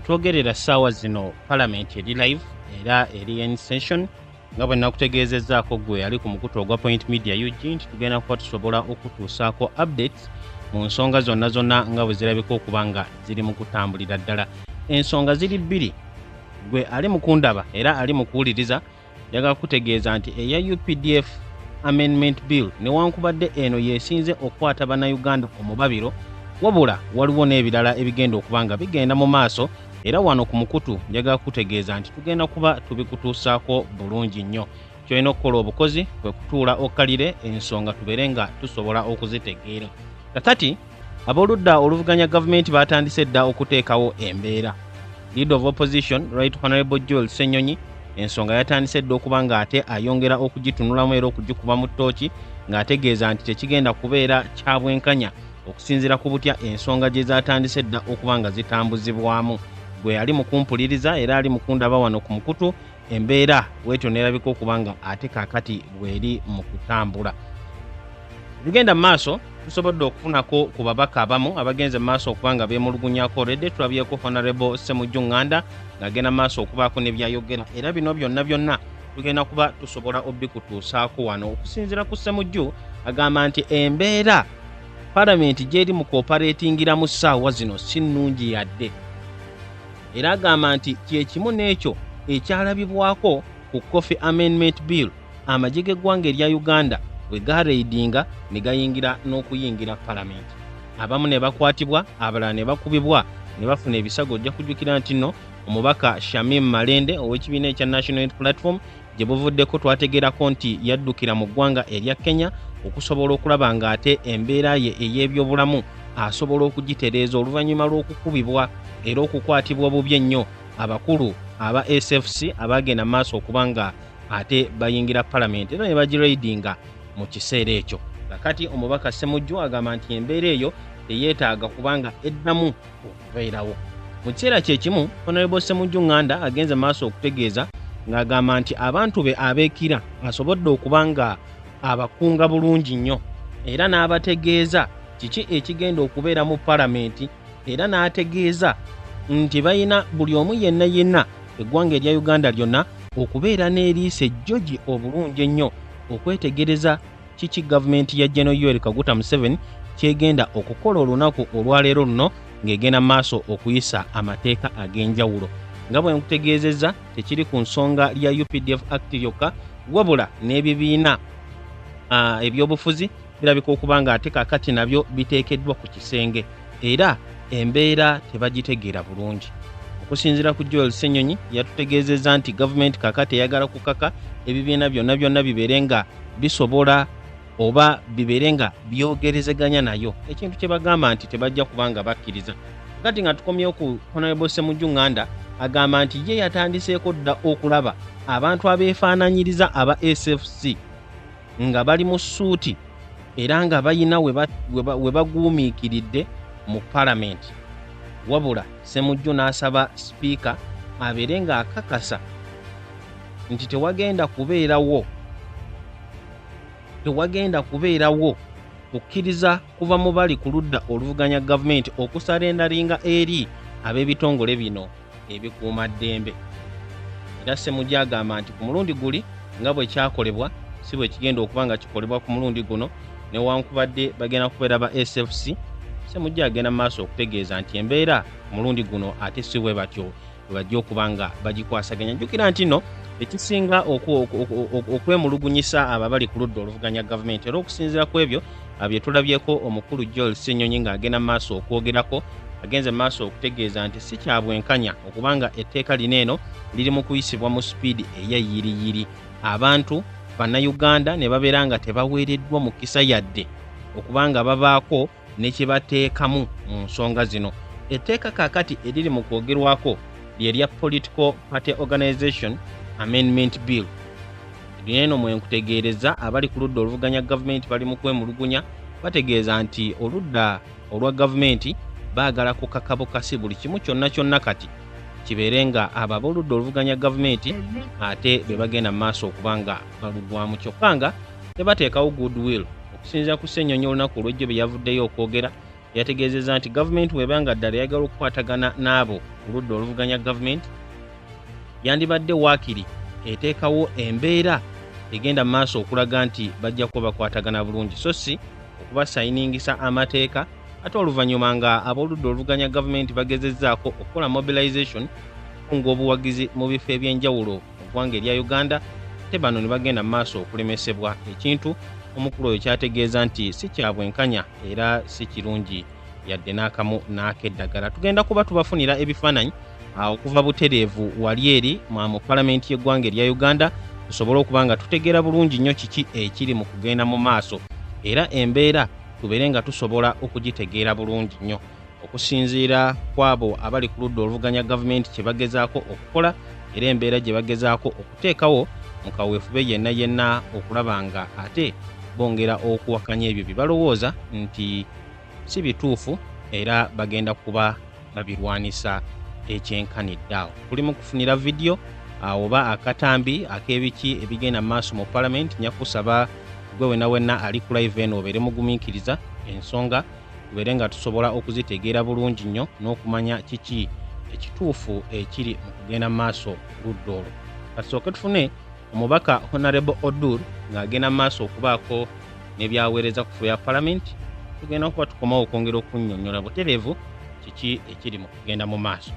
Twetwogerera ssaawa zino Palamenti eri live era eri in session nga bwe nakutegeezezzaako gwe ali ku mukutu ogwa Point Media UG nti tugenda kuba tusobola okutuusaako updates mu nsonga zonna nga bwe zirabika okuba nga ziri mu kutambulira ddala. Ensonga ziri bbiri. Gwe ali mu kundaba era ali mu kuwuliriza njagala kutegeeza nti eya Updf Amendment Bill newankubadde eno yeesinze okukwata bannayuganda omubabiro, wabula waliwo n'ebirala ebigenda okuba nga bigenda mu maaso, era wano ku mukutu njagala kutegeeza nti tugenda kuba tubikutuusaako bulungi nnyo. Kyolina okukola obukozi kwe kutuula okkalire ensonga tubeere nga tusobola okuzitegeera. Kakati ab'oludda oluvuganya gavumenti batandise dda okuteekawo embeera. Leader of Opposition Right Honorable Joel Ssenyonyi ensonga yatandise dda okuba nga ate ayongera okugitunulamu era okugikuba mu ttooki ng'ategeeza nti tekigenda kubeera kya bwenkanya okusinziira ku butya ensonga gye zatandise dda okuba nga zitambuzibwamu. Gwe ali mu kumpuliriza era ali mu kundaba wano ku mukutu, embeera bwetyo neerabika okuba nga ate kaakati bweri mu kutambula. Tugenda mu maaso tusobodde okufunako ku babaka abamu abagenze mu maaso okuba nga beemulugunyako. Redde tulabyeko Honorable Ssemujju Nganda ng'agenda mu maaso okubaako ne byayogera, era bino byonna tugenda kuba tusobola obbikutuusaako wano. Okusinziira ku Ssemujju agamba nti embeera Palamenti gy'eri mu kooperatingira mu ssaawa zino si nnungi yadde, era agamba nti kyekimu n'ekyo ekyalabibwako ku Coffee Amendment Bill amagye g'eggwanga erya Uganda bwe gareidinga ne gayingira n'okuyingira Palamenti. Abamu ne bakwatibwa, abalala ne bakubibwa ne bafuna ebisago. Ojja kujjukira nti nno omubaka Shamim Malende ow'ekibiina ekya National Unity Platform gye buvuddeko twategeerako nti yaddukira mu ggwanga erya Kenya okusobola okulaba ng'ate embeera ye ey'ebyobulamu asobola okugitereeza oluvannyuma lw'okukubibwa era okukwatibwa bubi ennyo abakulu aba SFC abagenda maaso okuba nga ate bayingira Palamenti era ne bagireidinga mu kiseera ekyo. Kakati omubaka Ssemujju agamba nti embeera eyo teyeetaaga kubanga eddamu okubeerawo. Mu kiseera kyekimu Honorable Ssemujju Nganda agenze maaso okutegeeza ng'agamba nti abantu be abeekira asobodde okuba nga abakunga bulungi nnyo era n'abategeeza kiki ekigenda okubeera mu Palamenti, era n'ategeeza nti balina buli omu yenna eggwanga erya Uganda lyonna okubeera n'eriisa ejjogi obulungi ennyo okwetegereza kiki gavumenti ya General Yoweri Kaguta Museveni kyegenda okukola olunaku olwaleero luno ng'egenda maaso okuyisa amateeka ag'enjawulo. Nga bwe nkutegeezezza tekiri ku nsonga lya UPDF Act yokka, wabula n'ebibiina ebyobufuzi birabika okuba nga ate kaakati nabyo biteekeddwa ku kisenge era embeera tebagitegeera bulungi. Okusinziira ku Joel Ssenyonyi yatutegeezezza nti gavumenti kaakati eyagala kukaka ebibiina byonna bibeere nga bisobola oba bibeere nga byogerezeganya nayo, ekintu kye bagamba nti tebajja kuba nga bakkiriza. Kakati nga tukomyewo ku Honorable Ssemujju Nganda agamba nti ye yatandiseeko dda okulaba abantu abeefaananyiriza aba SFC nga bali mu ssuuti era nga bayina we baguumiikiridde mu Palamenti, wabula Ssemujju n'asaba sipiika abeere nga akakasa nti tewagenda kubeerawo kukkiriza kuva mu bali ku ludda oluvuganya gavumenti okusalendalinga eri ab'ebitongole bino ebikuuma ddembe. Era Ssemujju agamba nti ku mulundi guli nga bwe kyakolebwa si bwe kigenda okuba nga kikolebwa ku mulundi guno, newankubadde bagenda kubeera ba SFC. Ssemujju agenda mu maaso okutegeeza nti embeera ku mulundi guno ate si bwe batyo bajja okuba nga bagikwasaganya. Jjukira nti nno ekisinga okwemulugunyisa ababali ku ludda oluvuganya gavumenti, era okusinziira ku ebyo bye tulabyeko omukulu Joel Ssenyonyi ng'agenda mu maaso okwogerako, agenze mu maaso okutegeeza nti si kya bwenkanya okubanga etteeka lino eno liri mu kuyisibwa mu sipiidi eyayiriyiri. Abantu bannayuganda ne babeera nga tebaweereddwa mukisa yadde okubanga babaako ne kye bateekamu mu nsonga zino. Etteeka kaakati eriri mu kwogerwako lye lya Political Party Organization Amendment Bill. Lino mwe nkutegeereza abali ku ludda oluvuganya gavumenti bali mu kwemulugunya bategeeza nti oludda olwa gavumenti baagala kukaka bukasi buli kimu kyonna kati kibeere nga abo ab'oludda oluvuganya gavumenti ate be bagenda mu maaso okuba nga balugwamu, kyokka nga tebateekawo goodwill. Okusinziira ku Ssenyonyi olunaku olw'ejjo bye yavuddeyo okwogera yategeezezza nti gavumenti bw'eba nga ddala yagala okukwatagana n'abo oludda oluvuganya gavumenti yandibadde waakiri eteekawo embeera egenda mu maaso okulaga nti bajja kuba bakwatagana bulungi so si okubasayiningisa amateeka ate oluvannyuma nga ab'oludda oluvuganya gavumenti bagezezzaako okukola mobilization okukunga obuwagizi mu bifo eby'enjawulo mu ggwanga erya Uganda ate bano ne bagenda mu maaso okulemesebwa ekintu omukulu oyo kyategeeza nti si kya bwenkanya era si kirungi yadde n'akamu n'akeddagala. Tugenda kuba tubafunira ebifaananyi okuva butereevu wali eri mu palamenti y'eggwanga erya Uganda tusobole okuba nga tutegeera bulungi nnyo kiki ekiri mu kugenda mu maaso era embeera tubeere nga tusobola okugitegeera bulungi nnyo okusinziira kwabo abali ku ludda oluvuganya gavumenti kye bagezaako okukola era embeera gye bagezaako okuteekawo mu kaweefube yenna yenna okulaba nga ate bongera okuwakanya ebyo bye balowooza nti si bituufu era bagenda kuba babirwanisa ekyenkanidde awo. Tuli mu kufunira vidiyo oba akatambi ak'ebiki ebigenda mu maaso mu palamenti. Nyakusaba gwe wenna ali ku live eno obeere mugumiikiriza ensonga tubeere nga tusobola okuzitegeera bulungi nnyo n'okumanya kiki ekituufu ekiri mu kugenda mu maaso ludda olwo. Kasooke tufune omubaka Honorable Odur ng'agenda mu maaso okubaako n'ebyaweereza ku ffo ya palamenti. Tugenda kuba tukomawo okwongera okunnyonnyola butereevu kiki ekiri mu kugenda mu maaso.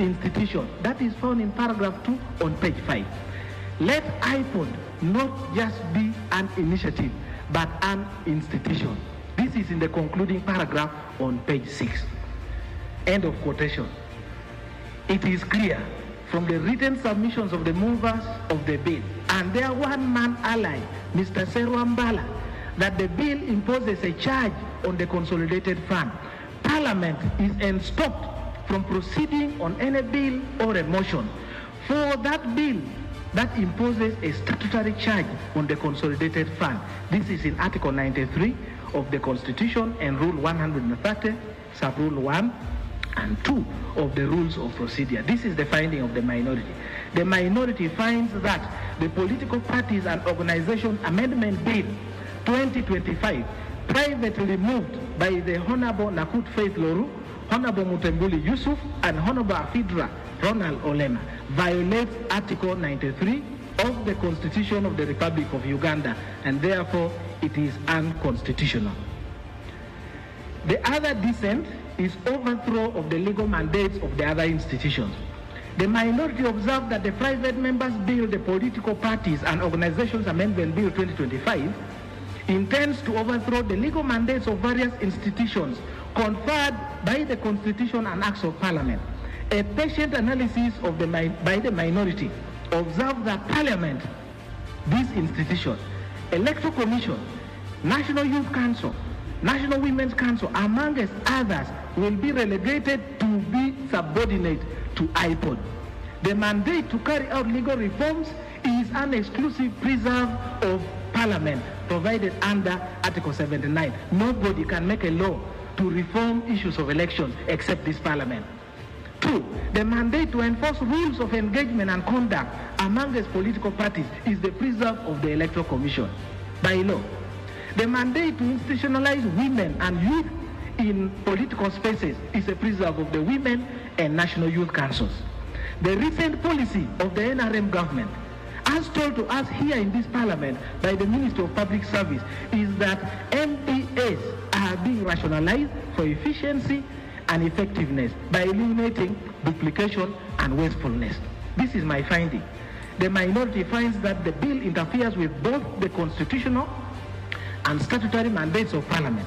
Institution that is found in paragraph 2 on page 5. Let iPod not just be an initiative but an institution. This is in the concluding paragraph on page 6. End of quotation. It is clear from the written submissions of the movers of the bill and their one-man ally, Mr. Serwambala, that the bill imposes a charge on the consolidated fund. Parliament is stopped from proceeding on any bill or a motion for that bill that imposes a statutory charge on the consolidated fund. This is in Article 93 of the Constitution and Rule 130, Sub-Rule 1 and 2 of the Rules of Procedure. This is the finding of the minority. The minority finds that the Political Parties and Organization Amendment Bill 2025, privately moved by the Honorable Nakut Faith Loru, Honorable Mutembuli Yusuf, and Honorable Afidra Ronald Olema, violates Article 93 of the Constitution of the Republic of Uganda, and therefore it is unconstitutional. The other dissent is overthrow of the legal mandates of the other institutions. The minority observed that the Private Members Bill, the Political Parties and Organizations Amendment Bill 2025, intends to overthrow the legal mandates of various institutions conferred by the Constitution and Acts of Parliament. A patient analysis of by the minority observed that Parliament, these institutions, Electoral Commission, National Youth Council, National Women's Council, amongst others, will be relegated to be subordinate to iPod. The mandate to carry out legal reforms is an exclusive preserve of Parliament provided under Article 79. Nobody can make a law to reform issues of elections except this Parliament. 2, the mandate to enforce rules of engagement and conduct among its political parties is the preserve of the Electoral Commission by law. The mandate to institutionalize women and youth in political spaces is a preserve of the women and national youth councils. The recent policy of the NRM government as told to us here in this parliament by the Minister of Public Service, is that MPAs are being rationalized for efficiency and effectiveness by eliminating duplication and wastefulness. This is my finding. The minority finds that the bill interferes with both the constitutional and statutory mandates of Parliament,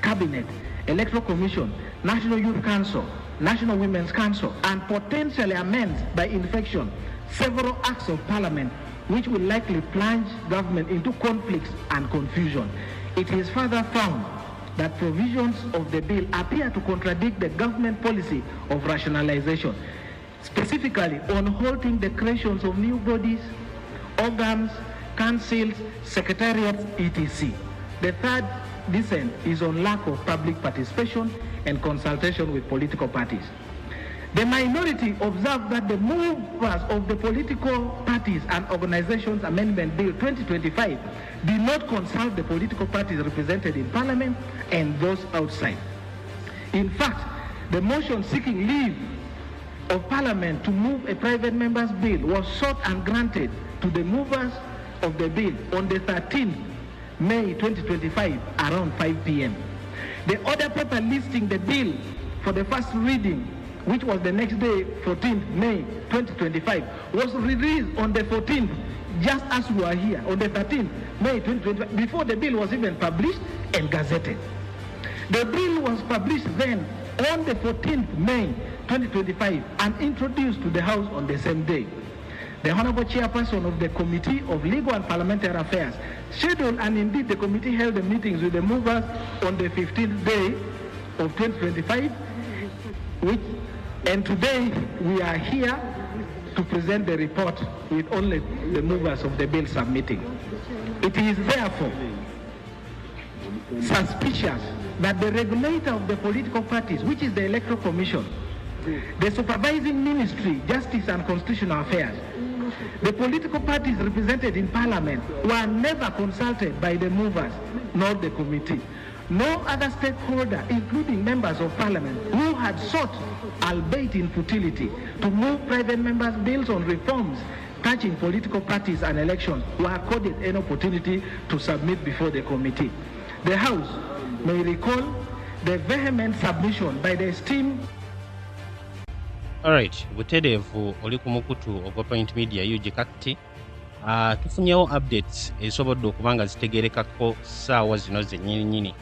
Cabinet, Electoral Commission, National Youth Council, National Women's Council, and potentially amends by infection several acts of Parliament, which will likely plunge government into conflicts and confusion. It is further found that provisions of the bill appear to contradict the government policy of rationalization, specifically on halting the creations of new bodies, organs, councils, secretariats, etc. The third dissent is on lack of public participation and consultation with political parties. The minority observed that the movers of the political parties and organizations amendment bill 2025 did not consult the political parties represented in Parliament and those outside. In fact, the motion seeking leave of Parliament to move a private member's bill was sought and granted to the movers of the bill on the 13th May 2025 around 5 p.m. The order paper listing the bill for the first reading, which was the next day, 14th May 2025, was released on the 14th, just as we are here, on the 13th May 2025, before the bill was even published and gazetted. The bill was published then on the 14th May 2025 and introduced to the House on the same day. The Honorable Chairperson of the Committee of Legal and Parliamentary Affairs scheduled, and indeed the committee held the meetings with the movers on the 15th day of 2025, and today we are here to present the report with only the movers of the bill submitting. It is therefore suspicious that the regulator of the political parties, which is the Electoral Commission, the supervising ministry, Justice and Constitutional Affairs, the political parties represented in Parliament were never consulted by the movers nor the committee. No other stakeholder, including members of Parliament, who had sought, albeit in futility, to move private members' bills on reforms touching political parties and elections, were accorded an opportunity to submit before the committee. The House may recall the vehement submission by the esteemed. Alright, butereevu oli ku mukutu ogwa Point Media UG kakati. Tufunyewo updates ezisobodde okuba nga zitegeerekako ssaawa zino zennyini.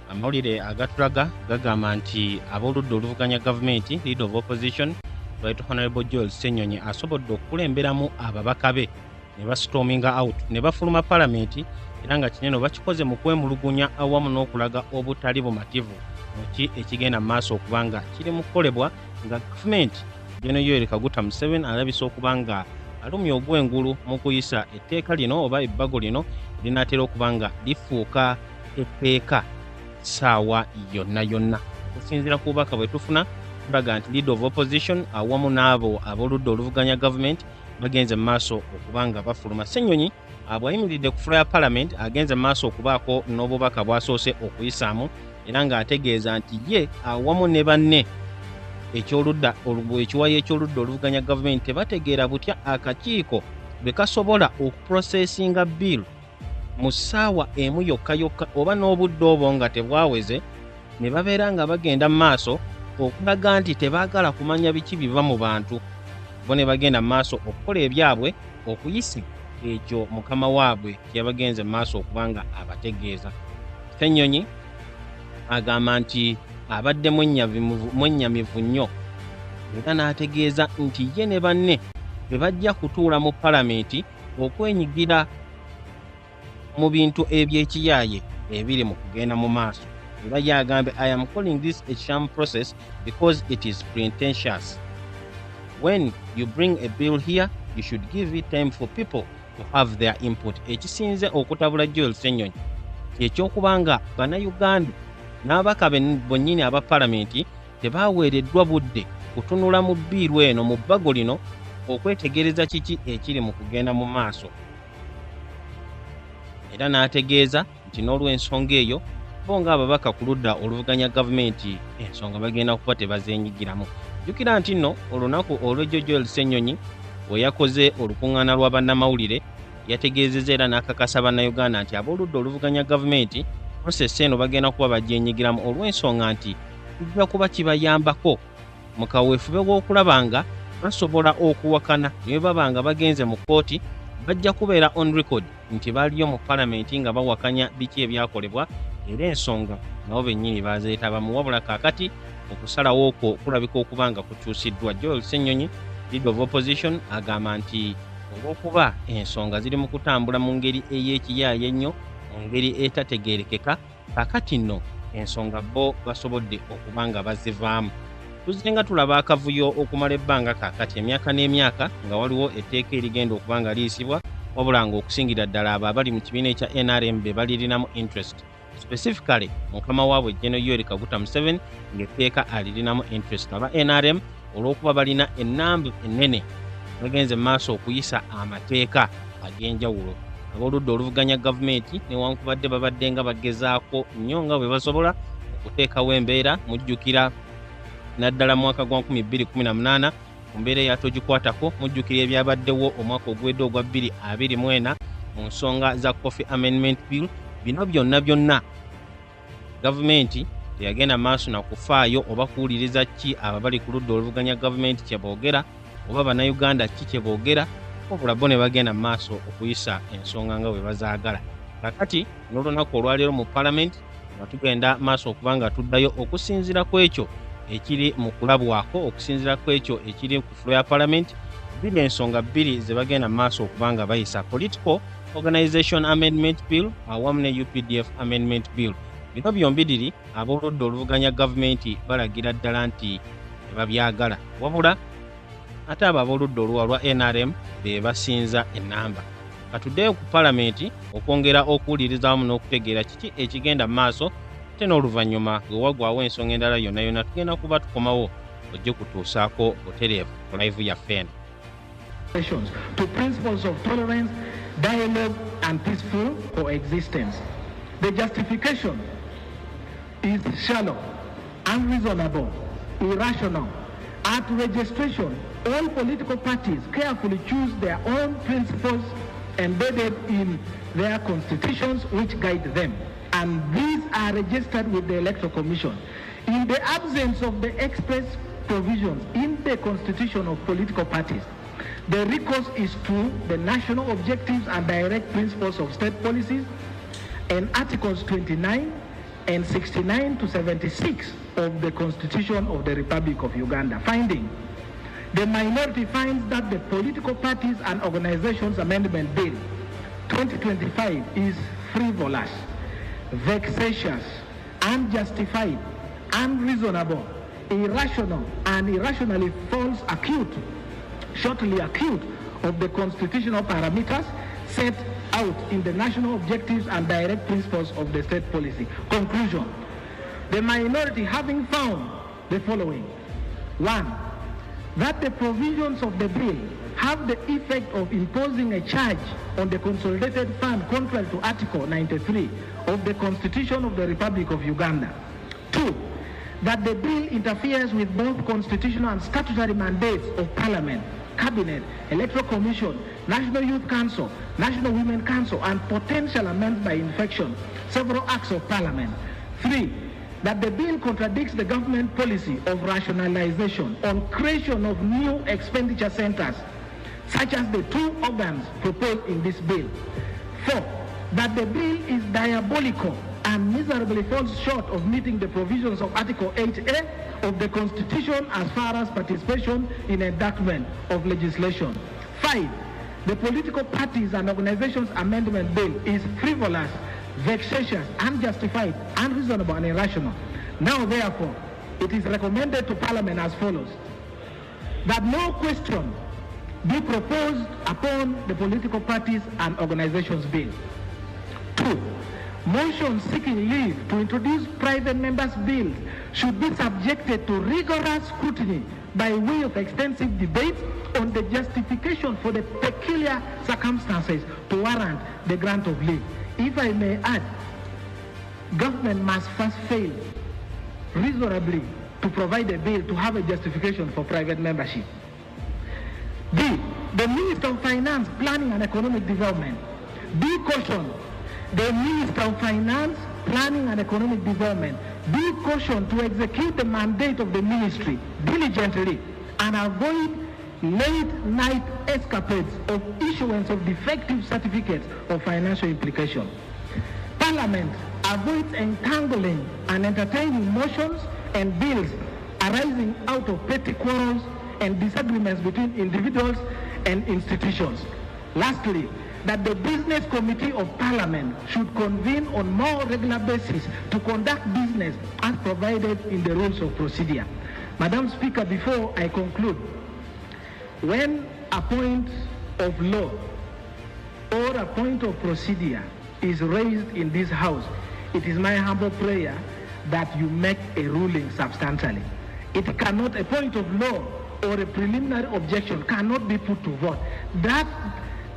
Amawulire agatulaga gagamba nti ab'oludda oluvuganya gavumenti, Leader of Opposition, Right Honorable Joel Ssenyonyi asobodde okukulemberamu ababaka be ne bastorminga out ne bafuluma Palamenti, era nga kinene bakikoze mu kwemulugunya awamu n'okulaga obutali bumativu mu ekigenda mu maaso okuba nga kiri mu kukolebwa nga gavumenti Gen. Yoweri Kaguta Museveni alabise okuba nga alumya ogw'engulu mu kuyisa etteeka lino oba ebbago lino linaatera okuba nga lifuuka etteeka ssaawa yonna. Okusinziira ku bubaka bwe tufuna tulaga nti Leader of Opposition awamu n'abo ab'oludda oluvuganya gavumenti bagenze mu maaso okuba nga bafuluma. Ssenyonyi bw'ayimiridde ku floor ya Parliament agenze mu maaso okubaako n'obubaka bw'asoose okuyisaamu, era ng'ategeeza nti ye awamu ne banne ekiwayi eky'oludda oluvuganya gavumenti tebategeera butya akakiiko bwe kasobola okuprosesinga bill mu ssaawa emu yokka oba n'obudde obwo nga tebwaweze, ne babeera nga bagenda mu maaso okulaga nti tebaagala kumanya biki biva mu bantu. Bo ne bagenda mu maaso okukola ebyabwe okuyisa ekyo mukama waabwe kyebagenze mu maaso okuba nga abategeeza. Ssenyonyi agamba nti abadde mwennyamivu nnyo, era n'ategeeza nti ye ne banne bwe bajja kutuula mu Palamenti okwenyigira mu bintu eby'ekiyaaye ebiri mu kugenda mu maaso. Era yagambe, I am calling this a sham process because it is pretentious. When you bring a bill here, you should give it time for people to have their input. Ekisinze okutabula Joel Ssenyonyi ekyokubanga bannayuganda n'ababaka bonnyini aba Palamenti tebaaweereddwa budde kutunula mu bbiiru eno mu bbago lino okwetegereza kiki ekiri mu kugenda mu maaso. Era n'ategeeza nti n'olw'ensonga eyo bo ng'ababaka ku ludda oluvuganya gavumenti ensonga bagenda kuba tebazeenyigiramu. Jjukira nti nno olunaku olw'ejjo Joel Ssenyonyi we yakoze olukuŋŋaana lwa bannamawulire yategeezezza era n'akakasa bannayuganda nti ab'oludda oluvuganya gavumenti prosesi eno bagenda kuba bajyenyigiramu olw'ensonga nti kijja kuba kibayambako mu kaweefube w'okulaba nga basobola okuwakana ne baba nga bagenze mu kkooti bajja kubeera on record nti baaliyo mu palamenti nga bawakanya biki ebyakolebwa era ensonga nabo bennyini bazeetabamu wabula kaakati okusalawo okwo kulabika okuba nga kukyusiddwa. Joel Ssenyonyi, leader of opposition, agamba nti olw'okuba ensonga ziri mu kutambula mu ngeri ey'ekiyaaye ennyo mu ngeri etategeerekeka kaakati nno ensonga bo basobodde okuba nga bazivaamu. Tuzze nga tulaba akavuyo okumala ebbanga kaakati emyaka n'emyaka nga waliwo etteeka erigenda okuba nga liyisibwa wabula ng'okusingira ddala abo abali mu kibiina ekya NRM be balirinamu interest. Specifically mukama waabwe General Yoweri Kaguta Museveni ng'etteeka alirinamu interest. Aba NRM olw'okuba balina ennamba ennene bagenze mu maaso okuyisa amateeka ag'enjawulo. Ab'oludda oluvuganya gavumenti newankubadde babadde nga bagezaako nnyo nga bwe basobola okuteekawo embeera mujjukira naddala mwaka gwa 2018 ku mbeera eyatogikwatako mujjukira ebyabaddewo omwaka ogwedde ogwa 2024 mu nsonga za Coffee Amendment Bill. Bino byonna gavumenti teyagenda maaso na kufaayo oba kuwuliriza ki abo bali ku ludda oluvuganya gavumenti kye boogera oba bannayuganda ki kye boogera wabula bo ne bagenda maaso okuyisa ensonga nga bwe bazaagala. Kakati n'olunaku olwaleero mu palamenti nga tugenda maaso okuba nga tuddayo okusinziira ku ekyo ekiri mu kulabwako okusinziira ku ekyo ekiri ku fulo ya palamenti biri ensonga bbiri ze bagenda maaso okuba nga bayisa: Political Organization Amendment Bill awamu ne UPDF Amendment Bill. Bino byombiriri ab'oludda oluvuganya gavumenti balagira ddala nti tebabyagala wabula ate abo ab'oludda oluwa lwa NRM be basinza ennamba. Katuddeyo ku palamenti okwongera okuwuliriza wamu n'okutegeera kiki ekigenda mu maaso ate n'oluvannyuma bwe wagwawo ensonga endala yonna yonna tugenda kuba tukomawo ojje kutuusaako butereevu ku live yaffe eno. To principles of tolerance, dialogue and peaceful coexistence. The justification is shallow, unreasonable, irrational. At registration, all political parties carefully choose their own principles embedded in their constitutions which guide them, and these are registered with the Electoral Commission. In the absence of the express provisions in the constitution of political parties, the recourse is to the national objectives and direct principles of state policies and Articles 29 and 69 to 76 of the Constitution of the Republic of Uganda. Finding, the minority finds that the Political Parties and Organizations Amendment Bill 2025 is frivolous, vexatious, unjustified, unreasonable, irrational, and irrationally false acute, shortly acute of the constitutional parameters set out in the national objectives and direct principles of the state policy. Conclusion: the minority having found the following: 1, that the provisions of the bill have the effect of imposing a charge on the consolidated fund contrary to Article 93 of the Constitution of the Republic of Uganda. 2, that the bill interferes with both constitutional and statutory mandates of Parliament, Cabinet, Electoral Commission, National Youth Council, National Women Council, and potential amendments by infection, several acts of Parliament. 3, that the bill contradicts the government policy of rationalization on creation of new expenditure centers, such as the 2 organs proposed in this bill. 4, that the bill is diabolical and miserably falls short of meeting the provisions of Article 8A of the Constitution as far as participation in enactment of legislation. 5, the Political Parties and Organizations Amendment Bill is frivolous, vexatious, unjustified, unreasonable, and irrational. Now, therefore, it is recommended to Parliament as follows: that no question be proposed upon the Political Parties and Organizations Bill. 2, motions seeking leave to introduce private members' bills should be subjected to rigorous scrutiny by way of extensive debate on the justification for the peculiar circumstances to warrant the grant of leave. If I may add, government must first fail reasonably to provide a bill to have a justification for private membership. B, The Minister of Finance, Planning and Economic Development, be cautioned. The Minister of Finance, Planning and Economic Development, be cautioned to execute the mandate of the ministry diligently and avoid late-night escapades of issuance of defective certificates of financial implication. Parliament avoids entangling and entertaining motions and bills arising out of petty quarrels and disagreements between individuals and institutions. Lastly, that the Business Committee of Parliament should convene on more regular basis to conduct business as provided in the rules of procedure. Madam Speaker, before I conclude, when a point of law or a point of procedure is raised in this House, it is my humble prayer that you make a ruling substantially. It cannot, a point of law or a preliminary objection cannot be put to vote. That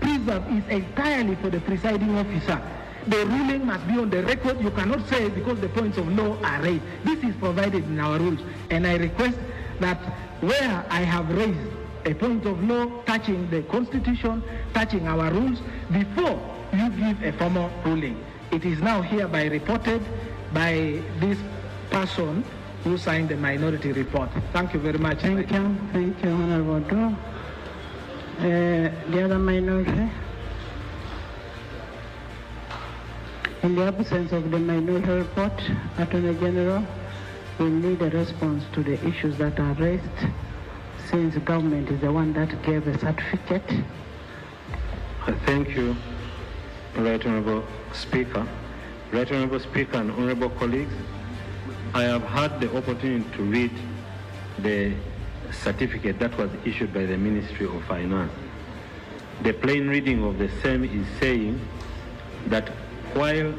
preserve is entirely for the presiding officer. The ruling must be on the record. You cannot say because the points of law are raised. This is provided in our rules. And I request that where I have raised a point of law touching the Constitution, touching our rules, before you give a formal ruling, it is now hereby reported by this person who signed the minority report. Thank you very much. Thank you, Honorable Doe. The other minority? In the absence of the minority report, Attorney General will need a response to the issues that are raised, since the government is the one that gave a certificate. Thank you, Right Honorable Speaker. Right Honorable Speaker and honorable colleagues, I have had the opportunity to read the certificate that was issued by the Ministry of Finance. The plain reading of the same is saying that while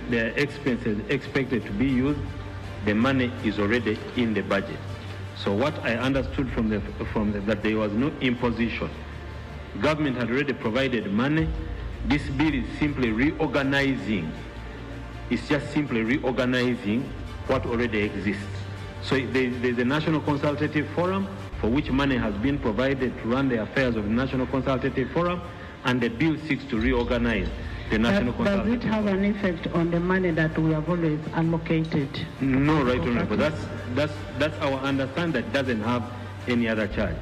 there are expenses expected to be used, the money is already in the budget. So what I understood from that there was no imposition. Government had already provided money. This bill is simply reorganizing. It's just simply reorganizing what already exists. So there's a National Consultative Forum for which money has been provided to run the affairs of the National Consultative Forum, and the bill seeks to reorganize the National Consultative Forum. Does it have an effect on the money that we have always allocated? No, Right Honorable. That's our understanding. That doesn't have any other charge.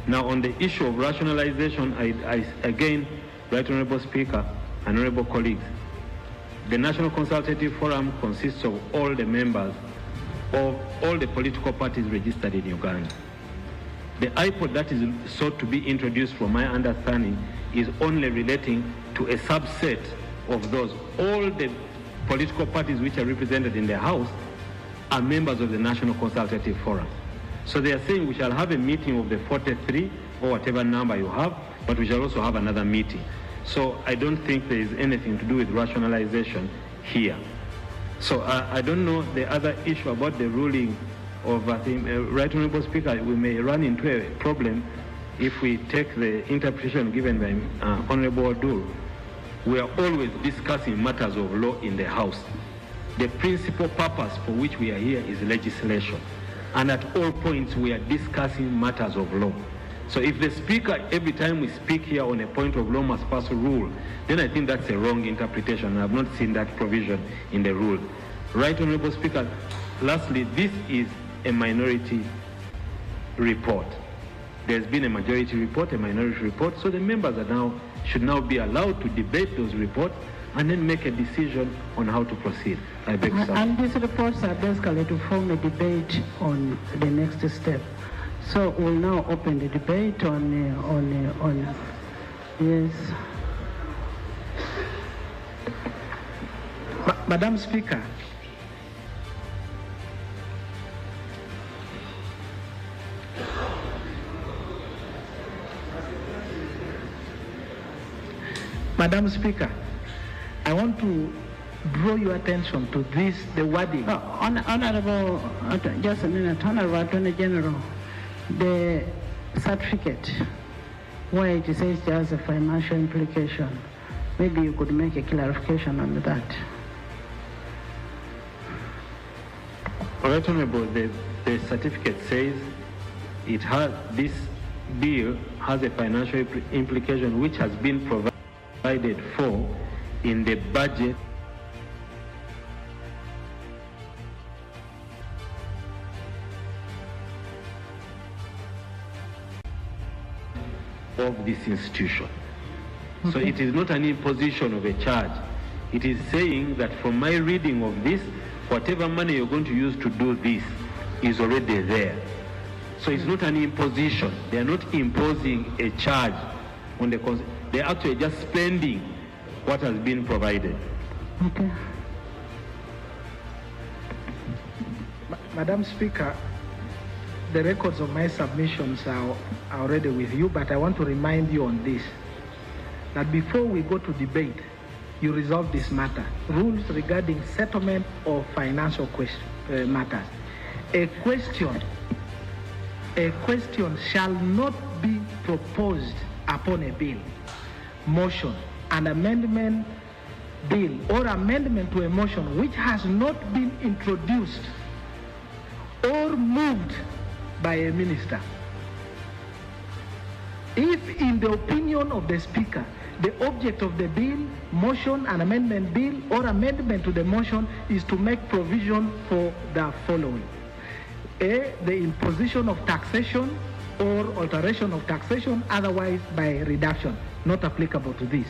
Now, on the issue of rationalization, I again, Right Honorable Speaker and honorable colleagues, the National Consultative Forum consists of all the members of all the political parties registered in Uganda. The iPod that is sought to be introduced, from my understanding, is only relating to a subset of those. All the political parties which are represented in the House are members of the National Consultative Forum. So they are saying we shall have a meeting of the 43 or whatever number you have, but we shall also have another meeting. So I don't think there is anything to do with rationalization here. So I don't know the other issue about the ruling of, I think, Right Honorable Speaker, we may run into a problem if we take the interpretation given by Honorable Odur. We are always discussing matters of law in the House. The principal purpose for which we are here is legislation. And at all points we are discussing matters of law. So if the Speaker, every time we speak here on a point of law, must pass a rule, then I think that's a wrong interpretation. I have not seen that provision in the rule. Right Honorable Speaker, lastly, this is a minority report. There's been a majority report, a minority report, so the members should now be allowed to debate those reports and then make a decision on how to proceed. I beg you, sir. And these reports are basically to form a debate on the next step. So we'll now open the debate on yes. Madam Speaker, Madam Speaker, I want to draw your attention to this, the wording. Honorable, just a minute, Honorable Attorney General, the certificate where it says there's a financial implication, maybe you could make a clarification on that. All right, Honorable, the certificate says it has this bill has a financial implication which has been provided for in the budget of this institution. So it is not an imposition of a charge. It is saying that from my reading of this, whatever money you're going to use to do this is already there. So it's not an imposition. They are not imposing a charge on the they're actually just spending what has been provided. Okay. Madam Speaker, the records of my submissions are already with you, but I want to remind you on this, that before we go to debate, you resolve this matter. Rules regarding settlement of financial matters. A question shall not be proposed upon a bill, motion, an amendment bill, or amendment to a motion which has not been introduced or moved by a minister. If in the opinion of the Speaker, the object of the bill, motion, an amendment bill, or amendment to the motion is to make provision for the following: A, the imposition of taxation or alteration of taxation, otherwise by reduction, not applicable to this.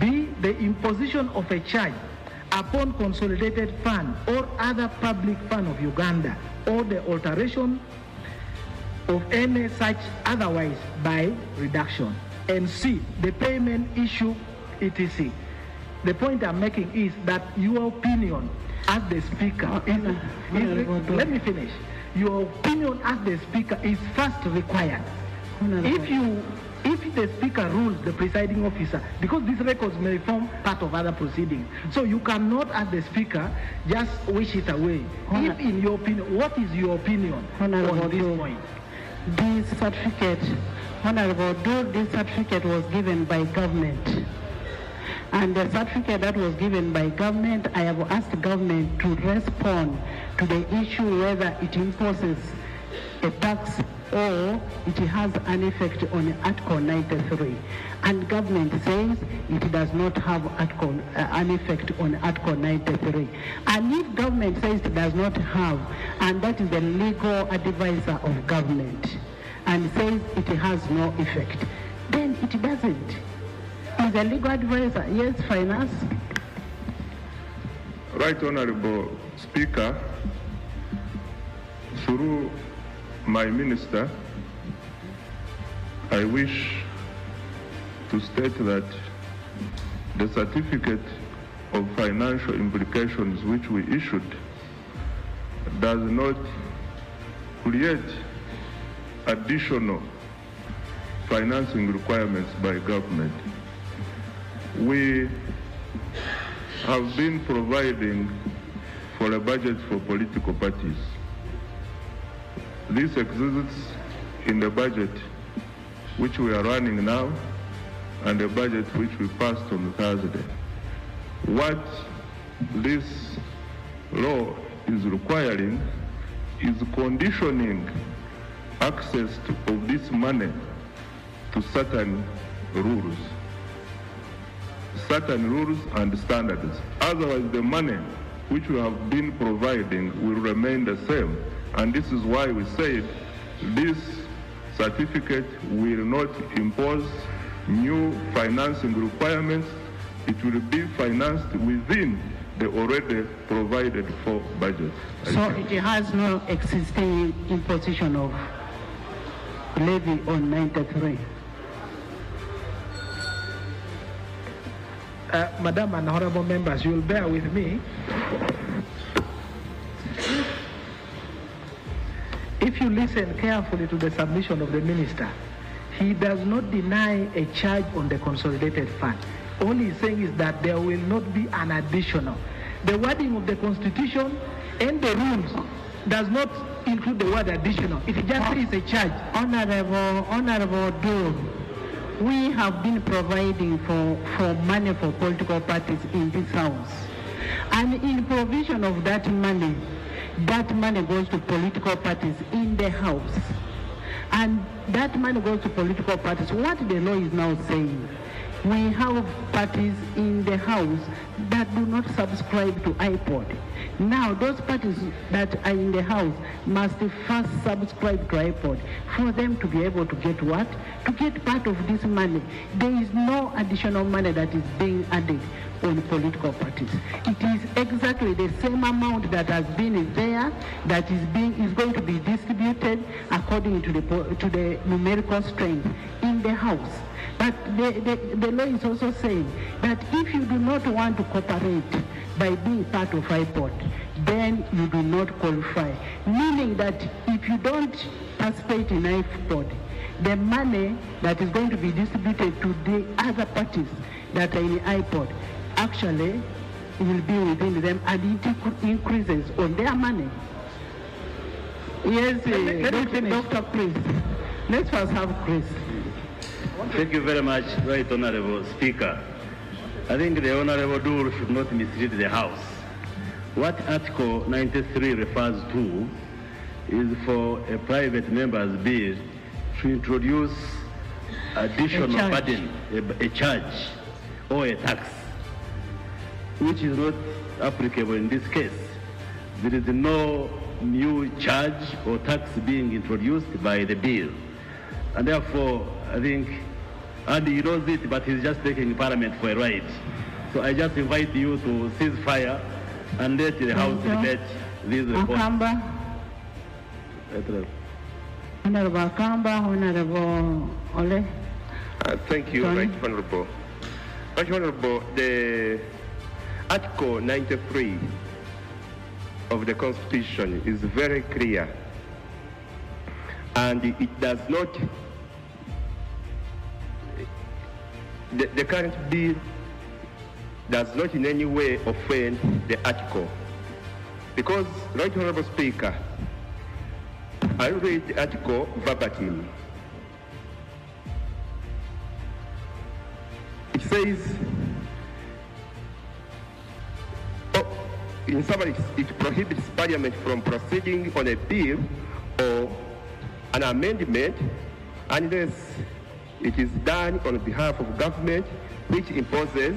B, the imposition of a charge upon consolidated fund or other public fund of Uganda, or the alteration of any such otherwise by reduction. And C, the payment issue, etc. The point I'm making is that your opinion as the Speaker let me finish. Your opinion as the Speaker is first required. If the Speaker rules the presiding officer, because these records may form part of other proceedings, so you cannot, as the Speaker, just wish it away. If in your opinion, what is your opinion on this point? This certificate, Honorable, this certificate was given by government. And the certificate that was given by government, I have asked government to respond to the issue whether it imposes a tax or it has an effect on Article 93. And government says it does not have an effect on Article 93. And if government says it does not have, and that is the legal advisor of government, and says it has no effect, then it doesn't. Is the legal advisor, yes, finance? Right, Honorable Speaker, through my minister, I wish to state that the certificate of financial implications which we issued does not create additional financing requirements by government. We have been providing for a budget for political parties. This exists in the budget which we are running now and the budget which we passed on Thursday. What this law is requiring is conditioning access of this money to certain rules and standards. Otherwise, the money which we have been providing will remain the same. And this is why we said this certificate will not impose new financing requirements. It will be financed within the already provided for budget. So it has no existing imposition of levy on 93. Madam and honorable members, you will bear with me. If you listen carefully to the submission of the minister, he does not deny a charge on the consolidated fund. All he's saying is that there will not be an additional. The wording of the Constitution and the rules does not include the word additional. It just says a charge. Honorable Doe, we have been providing for money for political parties in this house. And in provision of that money goes to political parties in the house. And that money goes to political parties. What the law is now saying, we have parties in the House that do not subscribe to iPod. Now, those parties that are in the House must first subscribe to iPod for them to be able to get what? To get part of this money. There is no additional money that is being added on political parties. It is exactly the same amount that has been there that is going to be distributed according to the numerical strength in the House. But the law is also saying that if you do not want to cooperate by being part of iPod, then you do not qualify. Meaning that if you don't participate in iPod, the money that is going to be distributed to the other parties that are in iPod actually will be within them, and it increases on their money. Yes, Dr. Chris. Let's first have Chris. Thank you very much, Right Honorable Speaker. I think the Honorable Dur should not mislead the House. What Article 93 refers to is for a private member's bill to introduce additional burden, a charge or a tax, which is not applicable in this case. There is no new charge or tax being introduced by the bill. And therefore, I think Andy knows it, but he's just taking Parliament for a ride. So I just invite you to cease fire and let the House debate these reports. Honorable Akamba, Honorable Ole. Thank you, Right Honorable. Right Honorable, the Article 93 of the Constitution is very clear, and it does not, the current bill does not in any way offend the article. Because, Right Honorable Speaker, I read the article verbatim. It says, in summary, it prohibits Parliament from proceeding on a bill or an amendment unless it is done on behalf of government which imposes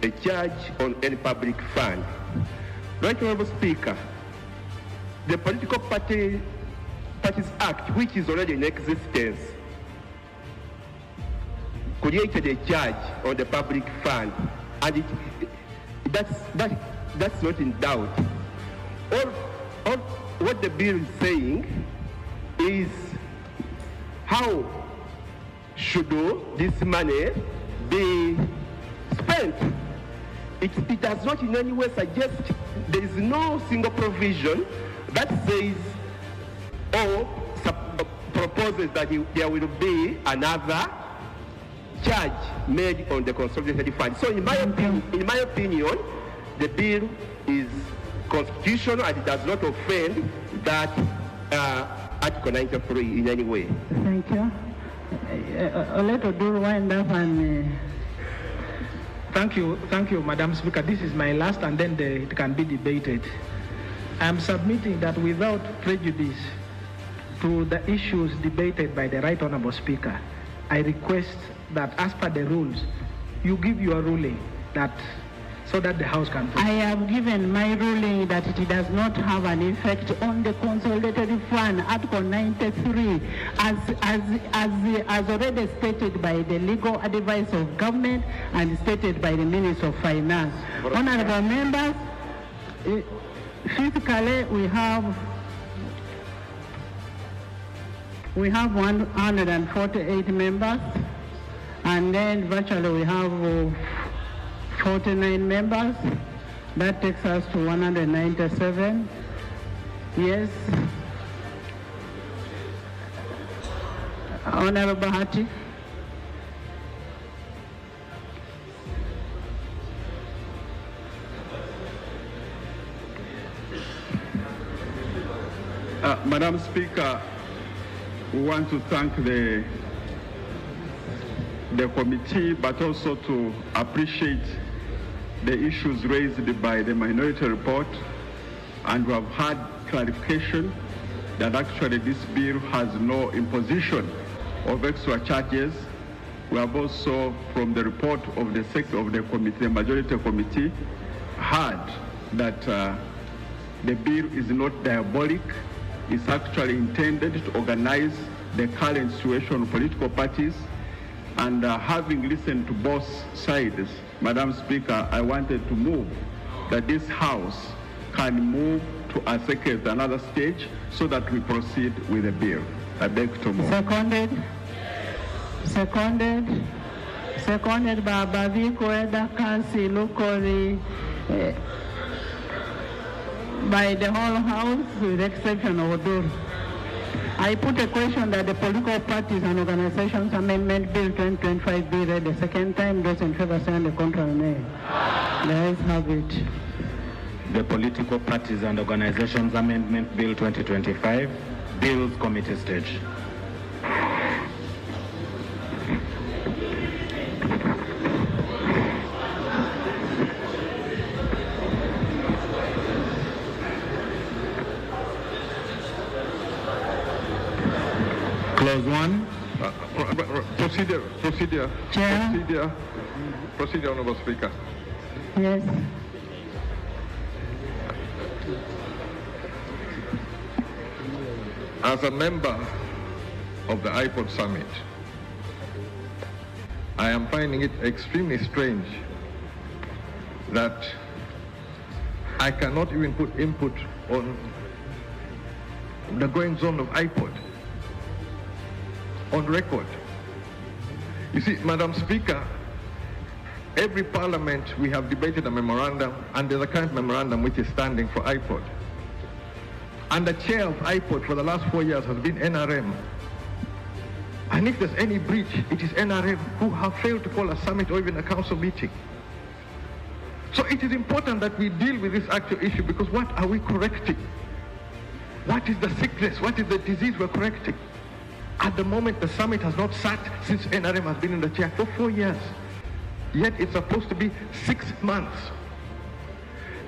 a charge on any public fund. Right Honorable Speaker, the Political Parties Act, which is already in existence, created a charge on the public fund, and that's not in doubt. All what the bill is saying is how should this money be spent. It does not in any way suggest, there is no single provision that says or proposes that there will be another charge made on the consolidated fund. So in my opinion, the bill is constitutional and it does not offend that Article 93 in any way. Thank you. Let us do wind up and... Thank you, Madam Speaker. This is my last, and then it can be debated. I am submitting that without prejudice to the issues debated by the Right Honourable Speaker, I request that as per the rules, you give your ruling so that the House can vote. I have given my ruling that it does not have an effect on the consolidated fund, Article 93, as already stated by the legal advice of government and stated by the Minister of Finance. Honourable members, physically we have 148 members, and then virtually we have 49 members. That takes us to 197. Yes. Honorable Hati. Madam Speaker, we want to thank the committee, but also to appreciate the issues raised by the minority report, and we have had clarification that actually this bill has no imposition of extra charges. We have also, from the report of the committee, the majority committee, heard that the bill is not diabolic. It's actually intended to organize the current situation of political parties. And having listened to both sides, Madam Speaker, I wanted to move that this House can move to another stage so that we proceed with the bill. I beg to move. Seconded. Seconded by Baviko Eda Kasi Lukori, by the whole House with the exception of Odur. I put a question that the Political Parties and Organizations Amendment Bill 2025 be read a second time. Those in favor say the contrary nay. The ayes have it. The Political Parties and Organizations Amendment Bill 2025, Bills Committee stage. Clause 1. Procedure. Chair. Procedure, Honorable Speaker. Yes. As a member of the iPod Summit, I am finding it extremely strange that I cannot even put input on the goings on of iPod on record. You see, Madam Speaker, every parliament we have debated a memorandum, and there's a current memorandum which is standing for iPod. And the chair of iPod for the last 4 years has been NRM. And if there's any breach, it is NRM who have failed to call a summit or even a council meeting. So it is important that we deal with this actual issue, because what are we correcting? What is the sickness? What is the disease we're correcting? At the moment, the summit has not sat since NRM has been in the chair for 4 years. Yet it's supposed to be 6 months.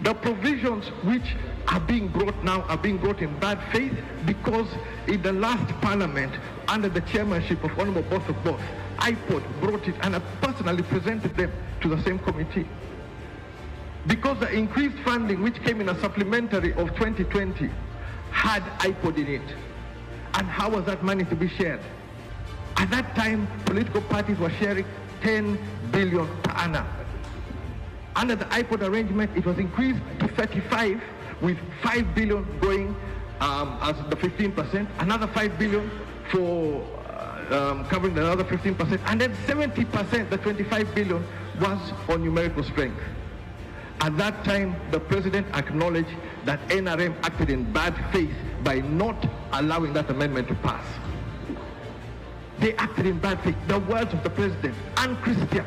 The provisions which are being brought now are being brought in bad faith, because in the last parliament, under the chairmanship of Honorable Boss of Boss, iPod brought it, and I personally presented them to the same committee. Because the increased funding which came in a supplementary of 2020 had iPod in it. And how was that money to be shared? At that time, political parties were sharing 10 billion per annum. Under the iPod arrangement, it was increased to 35, with 5 billion going as the 15%, another 5 billion for covering the other 15%, and then 70%, the 25 billion, was on numerical strength. At that time, the president acknowledged that NRM acted in bad faith by not allowing that amendment to pass. They acted in bad faith. The words of the president, unchristian.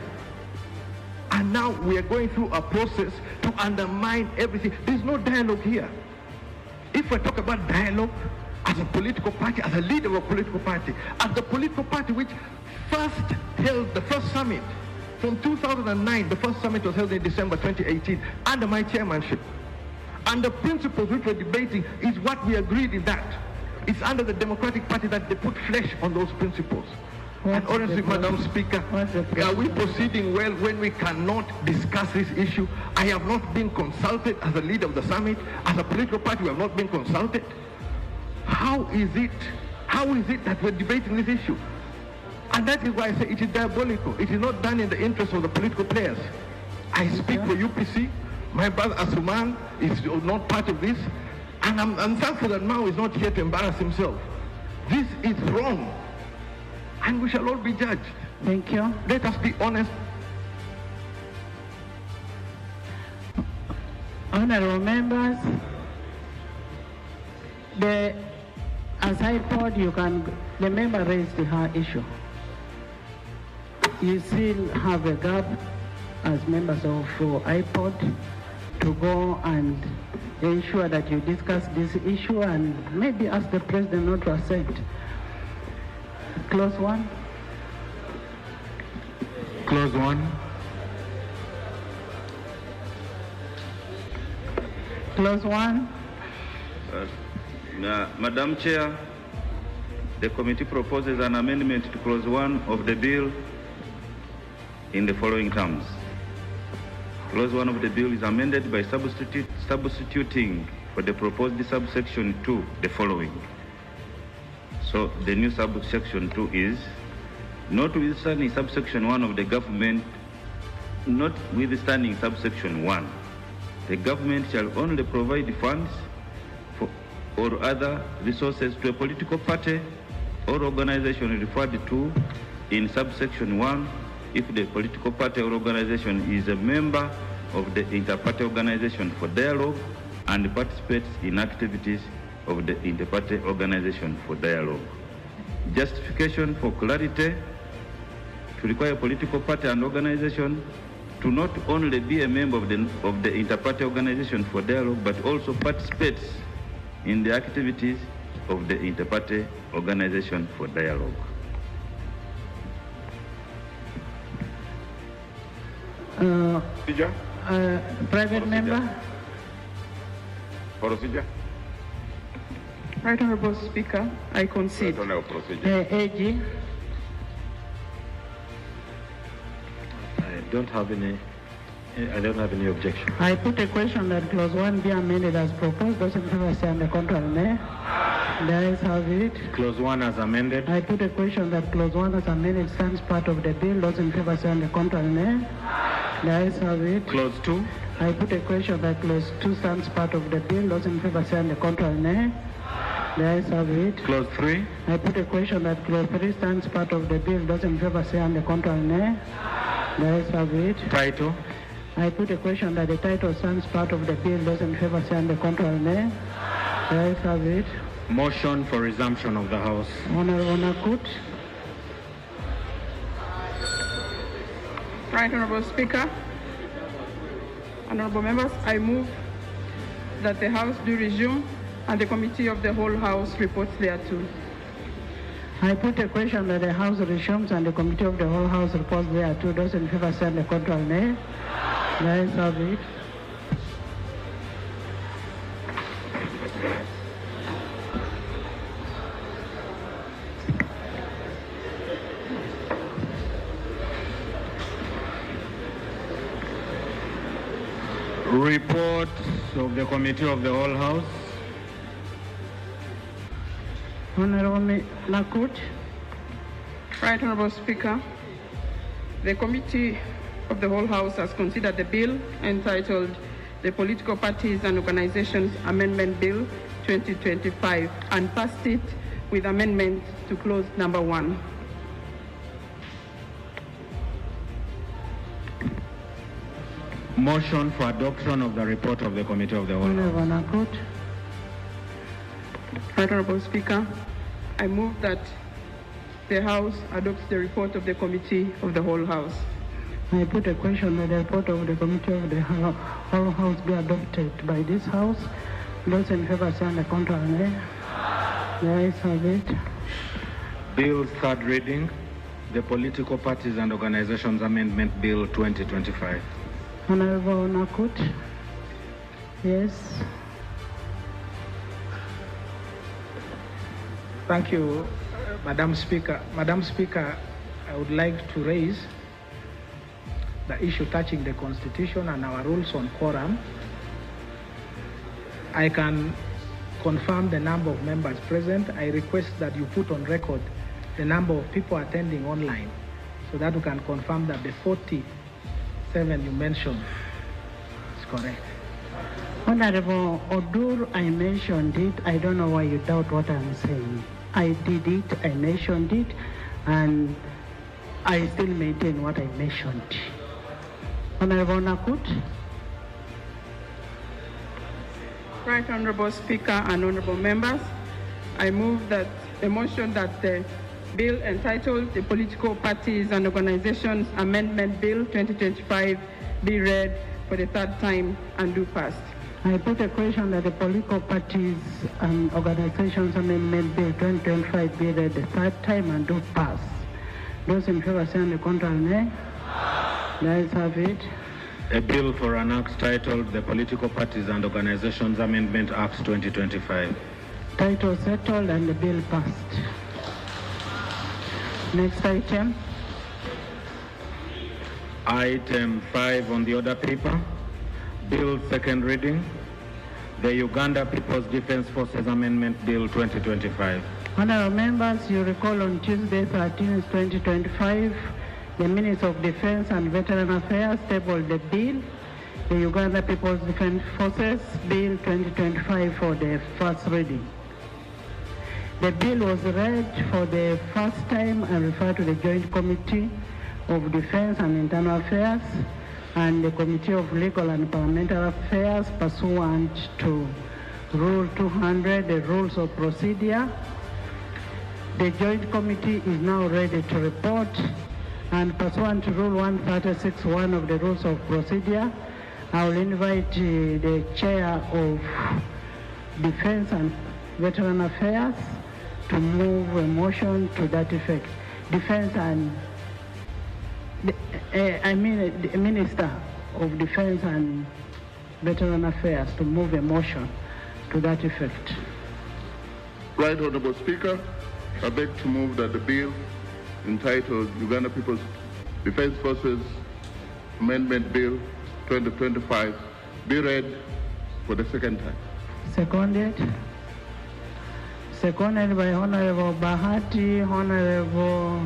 And now we are going through a process to undermine everything. There's no dialogue here. If we talk about dialogue as a political party, as a leader of a political party, as the political party which first held the first summit, from 2009, the first summit was held in December 2018, under my chairmanship. And the principles which we're debating is what we agreed in that. It's under the Democratic Party that they put flesh on those principles. And honestly, Madam Speaker, are we proceeding well when we cannot discuss this issue? I have not been consulted as a leader of the summit. As a political party, we have not been consulted. How is it that we're debating this issue? And that is why I say it is diabolical. It is not done in the interest of the political players. I speak for UPC. My brother Asuman is not part of this. And I'm thankful that Mao is not here to embarrass himself. This is wrong. And we shall all be judged. Thank you. Let us be honest. Honorable members, as I thought the member raised her issue. You still have a gap as members of iPod to go and ensure that you discuss this issue and maybe ask the president not to accept. Clause 1. Clause 1. Clause 1. Madam Chair, the committee proposes an amendment to clause 1 of the bill in the following terms. Clause 1 of the bill is amended by substituting for the proposed subsection 2 the following. So the new subsection 2 is, notwithstanding subsection 1 of the government, notwithstanding subsection 1, the government shall only provide funds for or other resources to a political party or organization referred to in subsection 1 if the political party or organization is a member of the inter-party organization for dialogue and participates in activities of the inter-party organization for dialogue. Justification for clarity: to require political party and organization to not only be a member of the inter-party organization for dialogue, but also participates in the activities of the inter-party organization for dialogue. Private member. Procedure. Right Honorable Speaker, I concede. AG. I don't have any objection. I put a question that clause 1 be amended as proposed. Those in favor say on the contrary, nay. The ayes have it. Clause 1 as amended. I put a question that clause 1 as amended stands part of the bill. Those in favor say on the contrary, nay. The ayes have it. Clause 2. I put a question that clause 2 stands part of the bill. Those in favor say on the contrary, nay. The ayes have it. Clause 3. I put a question that clause 3 stands part of the bill. Those in favor say on the contrary, nay. The ayes have it. Title. I put a question that the title stands part of the bill. Those in favor say on the contrary, nay. The ayes have it. Motion for resumption of the House. Honorable Nakut. Right Honorable Speaker, honorable members, I move that the House do resume and the Committee of the whole House reports thereto. I put a question that the House resumes and the Committee of the whole House reports thereto. Those in favor say on the contrary, nay. The ayes have it. Report of the Committee of the whole House. Honorable Nakut. Right Honorable Speaker, the Committee of the whole House has considered the bill entitled the Political Parties and Organizations Amendment Bill 2025 and passed it with amendment to clause number 1. Motion for adoption of the report of the Committee of the whole House. Honorable Nakut. Right Honorable Speaker, I move that the House adopts the report of the Committee of the whole House. I put a question that the report of the Committee of the whole House be adopted by this House. Those in favor say on the contrary, nay. The ayes have it. Bill third reading, the Political Parties and Organizations Amendment Bill 2025. Honorable Nakut. Yes. Thank you, Madam Speaker. Madam Speaker, I would like to raise the issue touching the Constitution and our rules on quorum. I can confirm the number of members present. I request that you put on record the number of people attending online so that we can confirm that the 47 you mentioned is correct. Honorable Odur, I mentioned it. I don't know why you doubt what I'm saying. I did it, I mentioned it, and I still maintain what I mentioned. Honorable Nakut. Right Honorable Speaker and honorable members, I move that the motion that the bill entitled the Political Parties and Organizations Amendment Bill 2025 be read for the third time and do pass. I put a question that the Political Parties and Organizations Amendment Bill 2025 be read the third time and do pass. Those in favor say on the contrary, nay. The ayes have it. A bill for an act titled the Political Parties and Organizations Amendment Act 2025. Title settled and the bill passed. Next item. Item 5 on the order paper, Bill second reading, the Uganda People's Defense Forces Amendment Bill 2025. Honorable members, you recall on Tuesday 13th, 2025, the Minister of Defense and Veteran Affairs tabled the bill, the Uganda People's Defense Forces Bill 2025 for the first reading. The bill was read for the first time and referred to the Joint Committee of Defense and Internal Affairs and the Committee of Legal and Parliamentary Affairs pursuant to Rule 200, the Rules of Procedure. The Joint Committee is now ready to report, and pursuant to Rule 136(1) of the Rules of Procedure, I will invite the Chair of Defense and Veteran Affairs to move a motion to that effect. Defense and the Minister of Defense and Veteran Affairs to move a motion to that effect. Right Honorable Speaker, I beg to move that the bill entitled Uganda People's Defense Forces Amendment Bill 2025 be read for the second time. Seconded. Seconded by Honorable Bahati, Honorable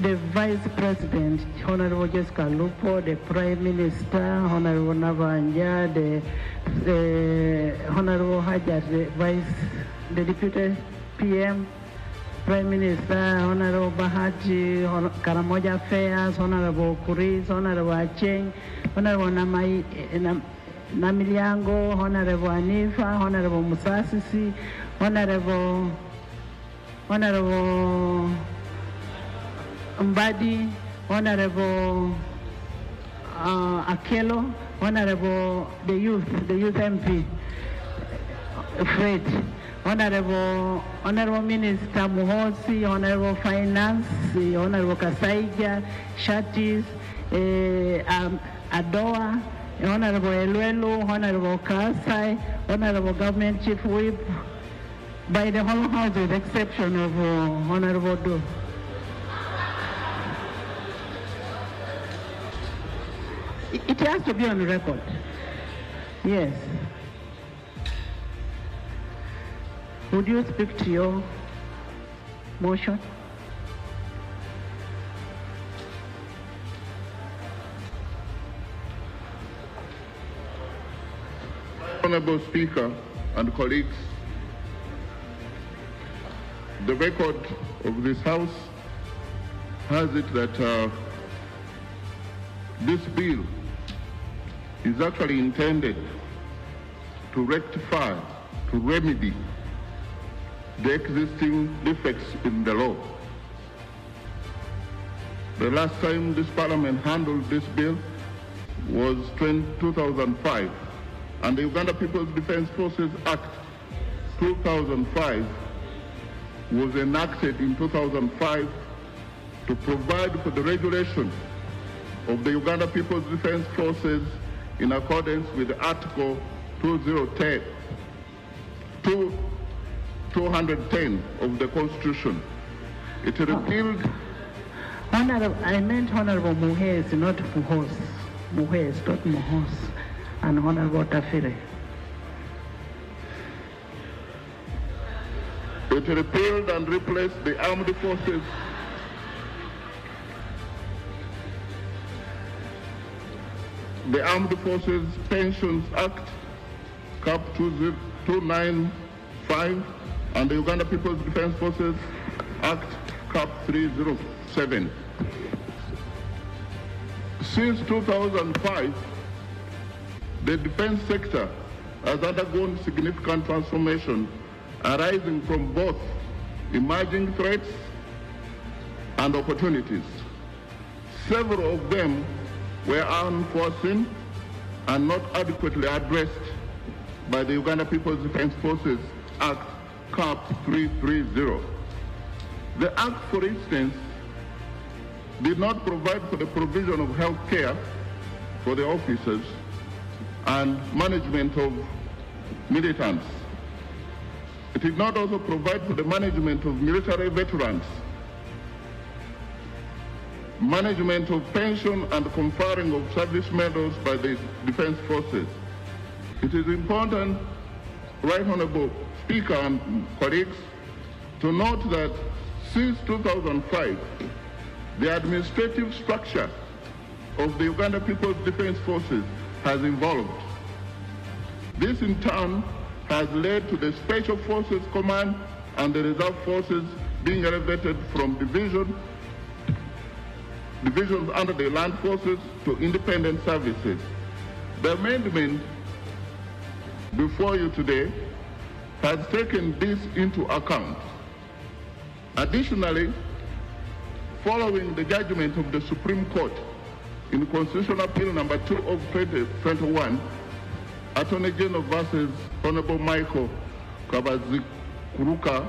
the Vice President, Honorable Jessica Lupo, the Prime Minister, Honorable Navanja, the Honorable Hajar, the Deputy PM, Prime Minister, Honorable Bahati, Karamoja Affairs, Honorable Kuris, Honorable Acheng, Honorable Namiliango, Honorable Anifa, Honorable Musasisi, Honorable Mbadi, Honorable Akelo, Honorable the youth MP, Fred, Honorable Minister Muhosi, Honorable Finance, Honorable Kasaija, Shatis, Adoa, Honorable Eluelu, Honorable Kasai, Honorable Government Chief Whip, by the whole House with the exception of Honorable Do. It has to be on record. Yes. Would you speak to your motion? Honorable Speaker and colleagues, the record of this House has it that this bill is actually intended to rectify, to remedy the existing defects in the law. The last time this Parliament handled this bill was 2005, and the Uganda People's Defense Forces Act 2005 was enacted in 2005 to provide for the regulation of the Uganda People's Defense Forces in accordance with Article 210 of the Constitution. It repealed... Honorable, I meant Honorable Muhez, not Muhoz. Muhez, not Muhoz. And Honorable Tafire. It repealed and replaced the Armed Forces Pensions Act, Cap 295, and the Uganda People's Defense Forces Act, Cap 307. Since 2005, the defense sector has undergone significant transformation arising from both emerging threats and opportunities. Several of them were unforeseen and not adequately addressed by the Uganda People's Defense Forces Act, Cap 330. The Act, for instance, did not provide for the provision of health care for the officers and management of militants. It did not also provide for the management of military veterans, management of pension and conferring of service medals by the defense forces. It is important, Right Honorable Speaker and colleagues, to note that since 2005, the administrative structure of the Uganda People's Defense Forces has evolved. This in turn has led to the Special Forces Command and the Reserve Forces being elevated from divisions under the Land Forces to independent services. The amendment before you today has taken this into account. Additionally, following the judgment of the Supreme Court in Constitutional Appeal number 2 of 2021, Attorney General versus Honorable Michael Kabazikuruka,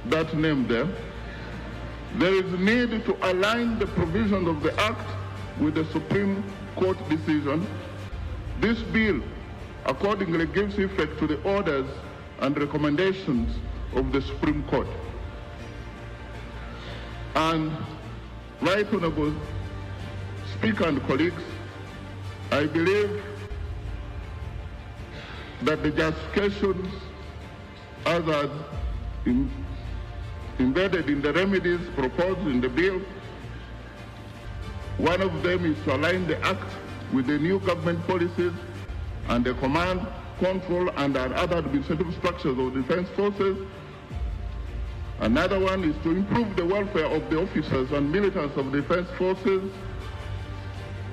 that name there is need to align the provisions of the Act with the Supreme Court decision. This bill accordingly gives effect to the orders and recommendations of the Supreme Court. And Right Honorable Speaker and colleagues, I believe that the justifications as are embedded in the remedies proposed in the bill, one of them is to align the Act with the new government policies and the command, control, and other administrative structures of defense forces. Another one is to improve the welfare of the officers and militants of defense forces,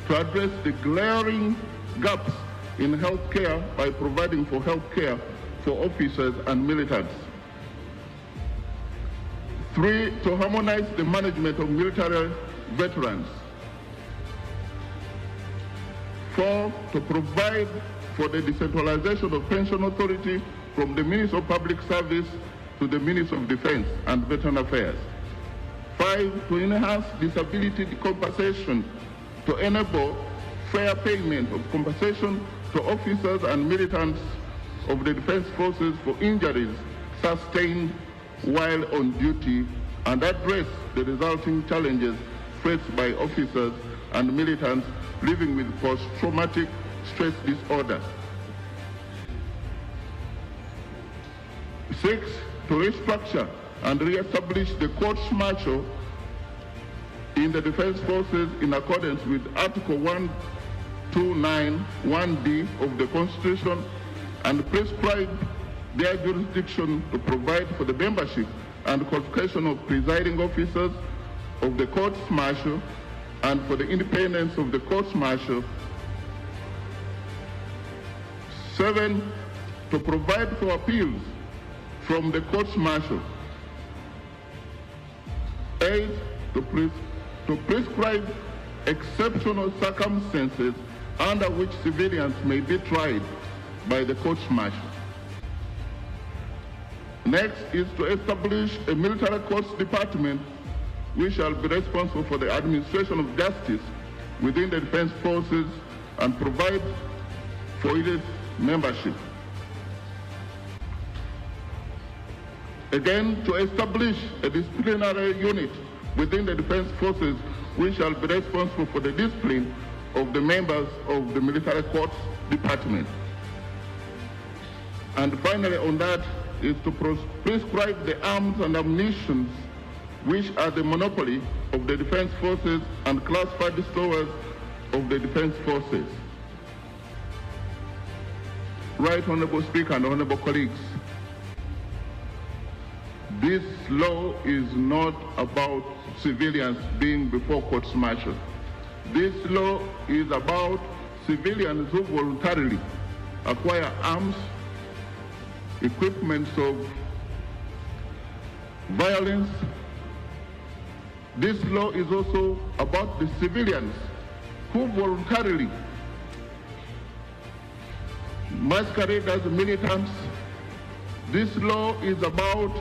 to address the glaring gaps in health care by providing for health care for officers and militants. 3, to harmonize the management of military veterans. 4, to provide for the decentralization of pension authority from the Ministry of Public Service to the Ministry of Defense and Veteran Affairs. 5, to enhance disability compensation to enable fair payment of compensation to officers and militants of the defense forces for injuries sustained while on duty and address the resulting challenges faced by officers and militants living with post-traumatic stress disorder. 6, to restructure and re-establish the courts-martial in the defense forces in accordance with Article 129(1)(d) of the Constitution and prescribe their jurisdiction to provide for the membership and qualification of presiding officers of the courts-martial and for the independence of the courts-martial. 7, to provide for appeals from the courts-martial. 8, to prescribe exceptional circumstances under which civilians may be tried by the courts-martial. Next is to establish a military courts department which shall be responsible for the administration of justice within the defense forces and provide for its membership. Again, to establish a disciplinary unit within the defense forces which shall be responsible for the discipline of the members of the military courts department. And finally on that is to prescribe the arms and ammunition which are the monopoly of the defense forces and classified stores of the defense forces. Right Honorable Speaker and Honorable colleagues, this law is not about civilians being before courts-martial. This law is about civilians who voluntarily acquire arms, equipments of violence. This law is also about the civilians who voluntarily masquerade as militants. This law is about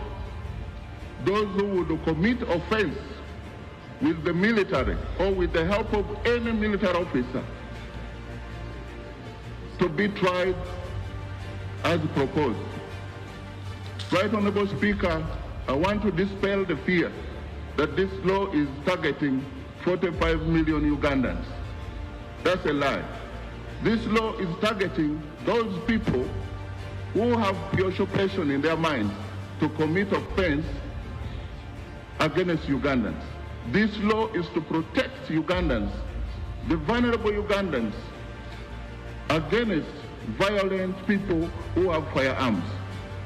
those who would commit offense with the military or with the help of any military officer to be tried as proposed. Right Honorable Speaker, I want to dispel the fear that this law is targeting 45 million Ugandans. That's a lie. This law is targeting those people who have preoccupation in their minds to commit offense against Ugandans. This law is to protect Ugandans, the vulnerable Ugandans, against violent people who have firearms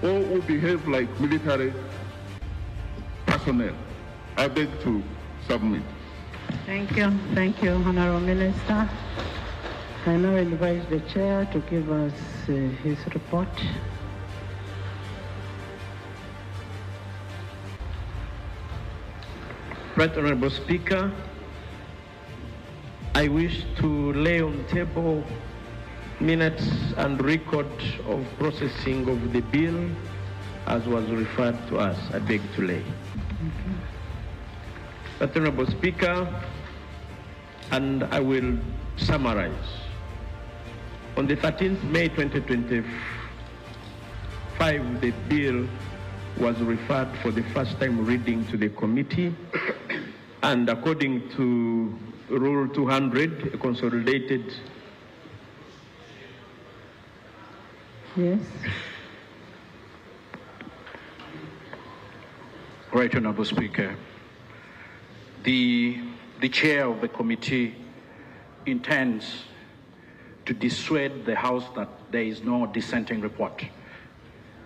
or who behave like military personnel. I beg to submit. Thank you, Honorable Minister. I now invite the Chair to give us his report. Right Honorable Speaker, I wish to lay on the table minutes and record of processing of the bill as was referred to us. I beg to lay. Right Honorable Speaker, and I will summarize. On the 13th May 2025, the bill was referred for the first time reading to the committee, and according to Rule 200, a consolidated. Yes. Right Honorable Speaker, the chair of the committee intends to dissuade the House that there is no dissenting report.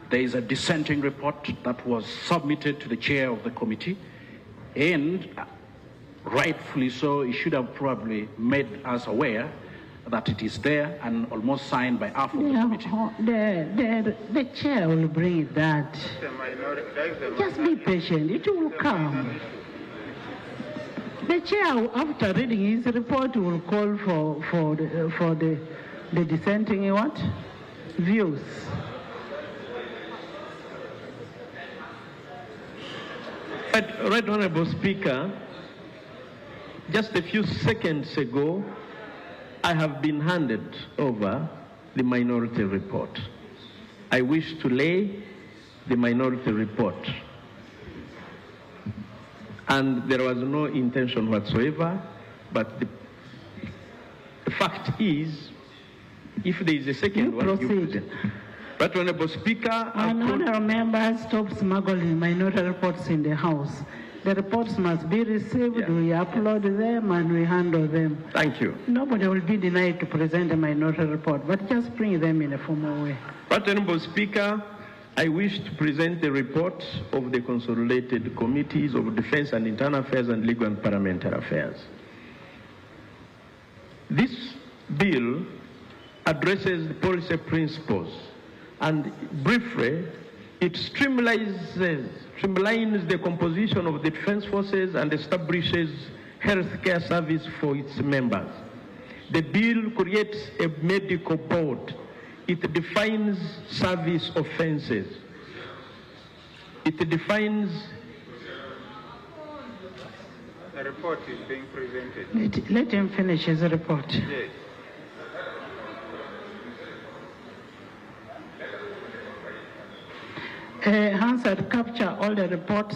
There is a dissenting report that was submitted to the chair of the committee, and rightfully so, he should have probably made us aware that it is there and almost signed by half of the committee. The chair will bring that. Just be patient, it will come. The chair, after reading his report, will call for the dissenting what? Views. Right Honorable Speaker, just a few seconds ago, I have been handed over the minority report. I wish to lay the minority report. And there was no intention whatsoever, but the fact is, if there is a second one, you proceed. But Honorable Speaker, honorable members, stop smuggling minority reports in the House. The reports must be received, we upload them, and we handle them. Thank you. Nobody will be denied to present a minority report, but just bring them in a formal way. But Honorable Speaker, I wish to present the report of the Consolidated Committees of Defense and Internal Affairs and Legal and Parliamentary Affairs. This bill addresses the policy principles, and briefly, it streamlines the composition of the defense forces and establishes healthcare service for its members. The bill creates a medical board. It defines service offenses. It defines. The report is being presented. Let him finish his report. Yes. Hansard, capture all the reports.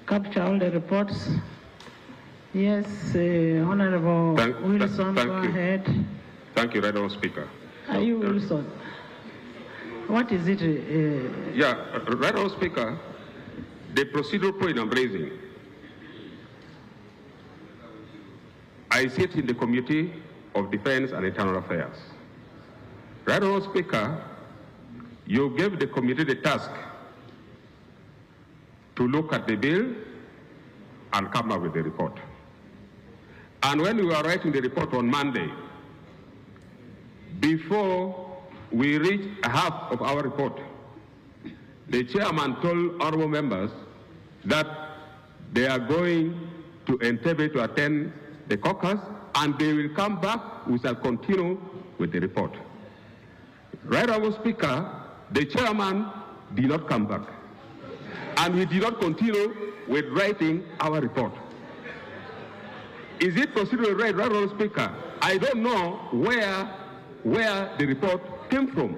Capture all the reports. Yes, Honorable Wilson, go ahead. Thank you, Right Honourable Speaker. Are you Wilson? What is it? Right Honourable Speaker, the procedural point I'm raising, I sit in the Committee of Defense and Internal Affairs. Right Honourable Speaker, you gave the committee the task to look at the bill and come up with the report. And when we were writing the report on Monday, before we reached half of our report, the chairman told honorable members that they are going to Entebbe to attend the caucus, and they will come back. We shall continue with the report. Right Honourable Speaker, the chairman did not come back, and we did not continue with writing our report. Is it procedural right, Honourable Speaker? I don't know where the report came from.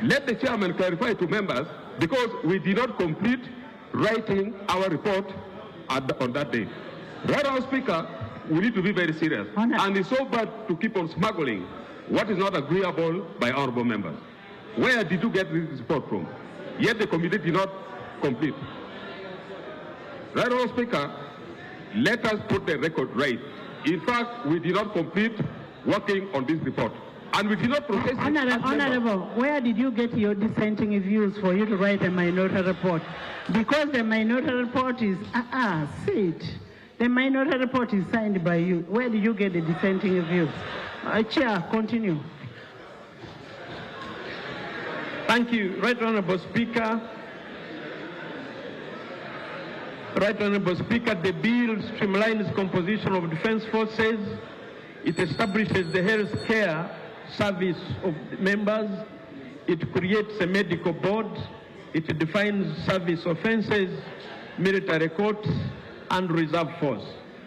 let the chairman clarify to members, because we did not complete writing our report on that day. Right, House Speaker, we need to be very serious. And it's so bad to keep on smuggling what is not agreeable by honorable members. Where did you get this report from? Yet the committee did not complete. Right, Honorable Speaker, let us put the record right. In fact, we did not complete working on this report. And we did not process it. Honorable, where did you get your dissenting views for you to write a minority report? Because the minority report is, sit. The minority report is signed by you. Where did you get the dissenting views? Chair, continue. Thank you, Right Honorable Speaker. Right Honorable Speaker, the bill streamlines composition of defense forces. It establishes the health care service of members. It creates a medical board. It defines service offenses, military courts, and reserve force,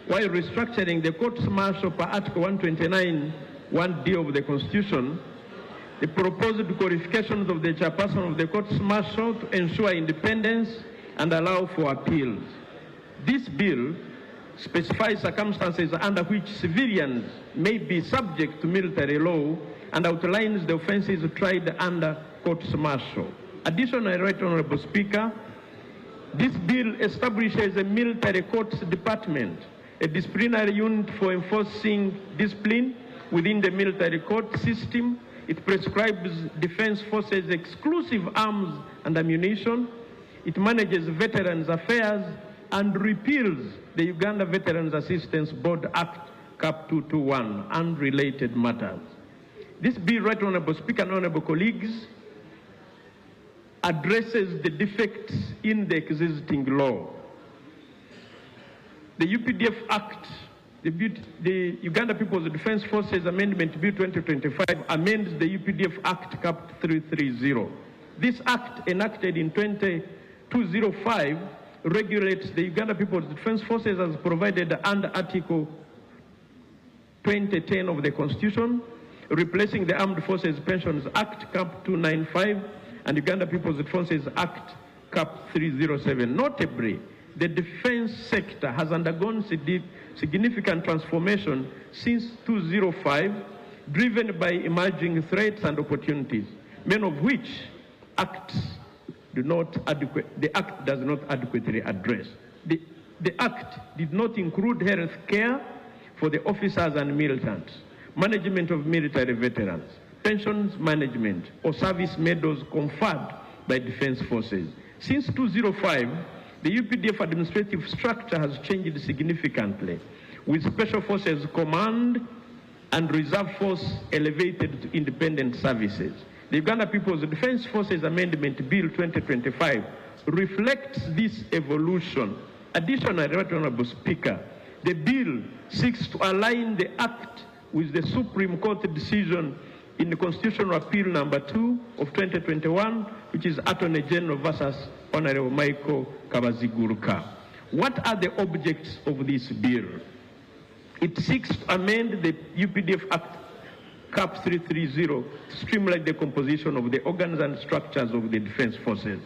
while restructuring the courts martial per Article 129, 1D of the Constitution. The proposed qualifications of the chairperson of the courts martial to ensure independence and allow for appeals. This bill specifies circumstances under which civilians may be subject to military law and outlines the offenses tried under courts martial. Additionally, Right Honorable Speaker, this bill establishes a military courts department, a disciplinary unit for enforcing discipline within the military court system. It prescribes defense forces exclusive arms and ammunition. It manages veterans affairs and repeals the Uganda Veterans Assistance Board Act Cap 221 and related matters. This bill, Right Honorable Speaker and Honorable colleagues, addresses the defects in the existing law. The UPDF Act, the Uganda People's Defense Forces Amendment Bill 2025 amends the UPDF Act Cap 330. This act, enacted in 2005, regulates the Uganda People's Defense Forces as provided under Article 2010 of the Constitution, replacing the Armed Forces Pensions Act Cap 295 and Uganda People's Defenses Act Cap 307. Notably, the defense sector has undergone significant transformation since 2005, driven by emerging threats and opportunities, many of which the Act does not adequately address. The Act did not include health care for the officers and militants, management of military veterans, pensions management, or service medals conferred by defense forces. Since 2005, the UPDF administrative structure has changed significantly, with Special Forces Command and Reserve Force elevated to independent services. The Uganda People's Defense Forces Amendment Bill 2025 reflects this evolution. Additionally, Right Honorable Speaker, the bill seeks to align the Act with the Supreme Court decision in the Constitutional Appeal number 2 of 2021, which is Attorney General versus Honorable Michael Kabaziguruka. What are the objects of this bill? It seeks to amend the UPDF Act Cap 330 to streamline the composition of the organs and structures of the defense forces.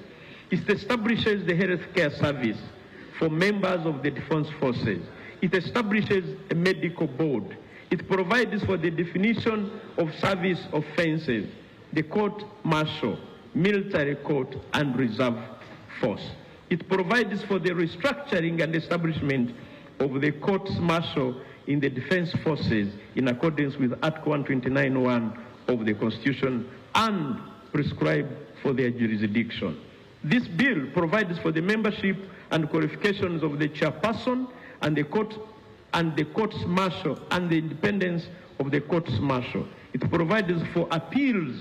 It establishes the health care service for members of the defense forces. It establishes a medical board. It provides for the definition of service offenses, the court martial, military court, and reserve force. It provides for the restructuring and establishment of the courts martial in the defense forces in accordance with Article 129(1) of the Constitution and prescribe for their jurisdiction. This bill provides for the membership and qualifications of the chairperson and the courts martial and the independence of the courts martial. It provides for appeals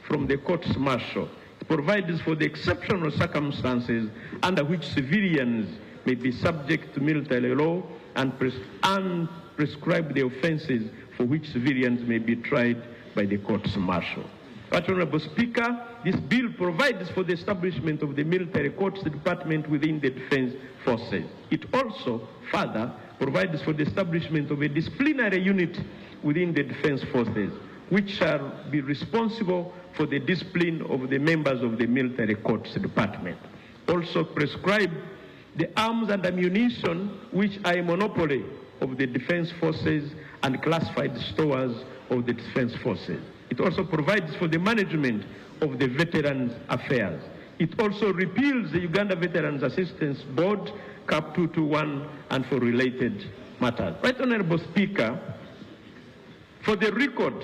from the courts martial. It provides for the exceptional circumstances under which civilians may be subject to military law and prescribe the offenses for which civilians may be tried by the courts martial. But, Honorable Speaker, this bill provides for the establishment of the military courts department within the defense forces. It also further provides for the establishment of a disciplinary unit within the defense forces, which shall be responsible for the discipline of the members of the military courts department. Also prescribe the arms and ammunition which are a monopoly of the defense forces and classified stores of the defense forces. It also provides for the management of the Veterans Affairs. It also repeals the Uganda Veterans Assistance Board, CAP 221, and for related matters. Right Honorable Speaker, for the record,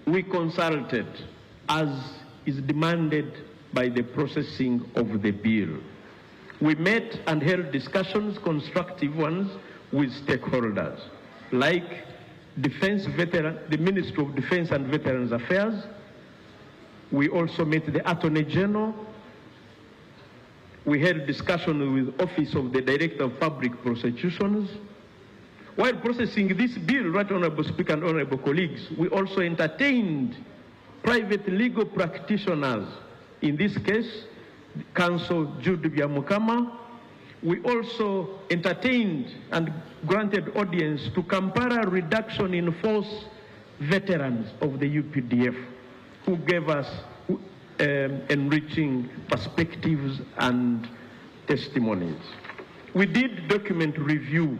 we consulted as is demanded by the processing of the bill. We met and held discussions, constructive ones, with stakeholders like the Ministry of Defense and Veterans Affairs. We also met the Attorney General. We held discussion with Office of the Director of Public Prosecutions. While processing this bill, Right Honorable Speaker and Honorable colleagues, we also entertained private legal practitioners. In this case, Counsel Jude Byamukama. We also entertained and granted audience to Kampala Reduction in Force veterans of the UPDF, who gave us enriching perspectives and testimonies. We did document review.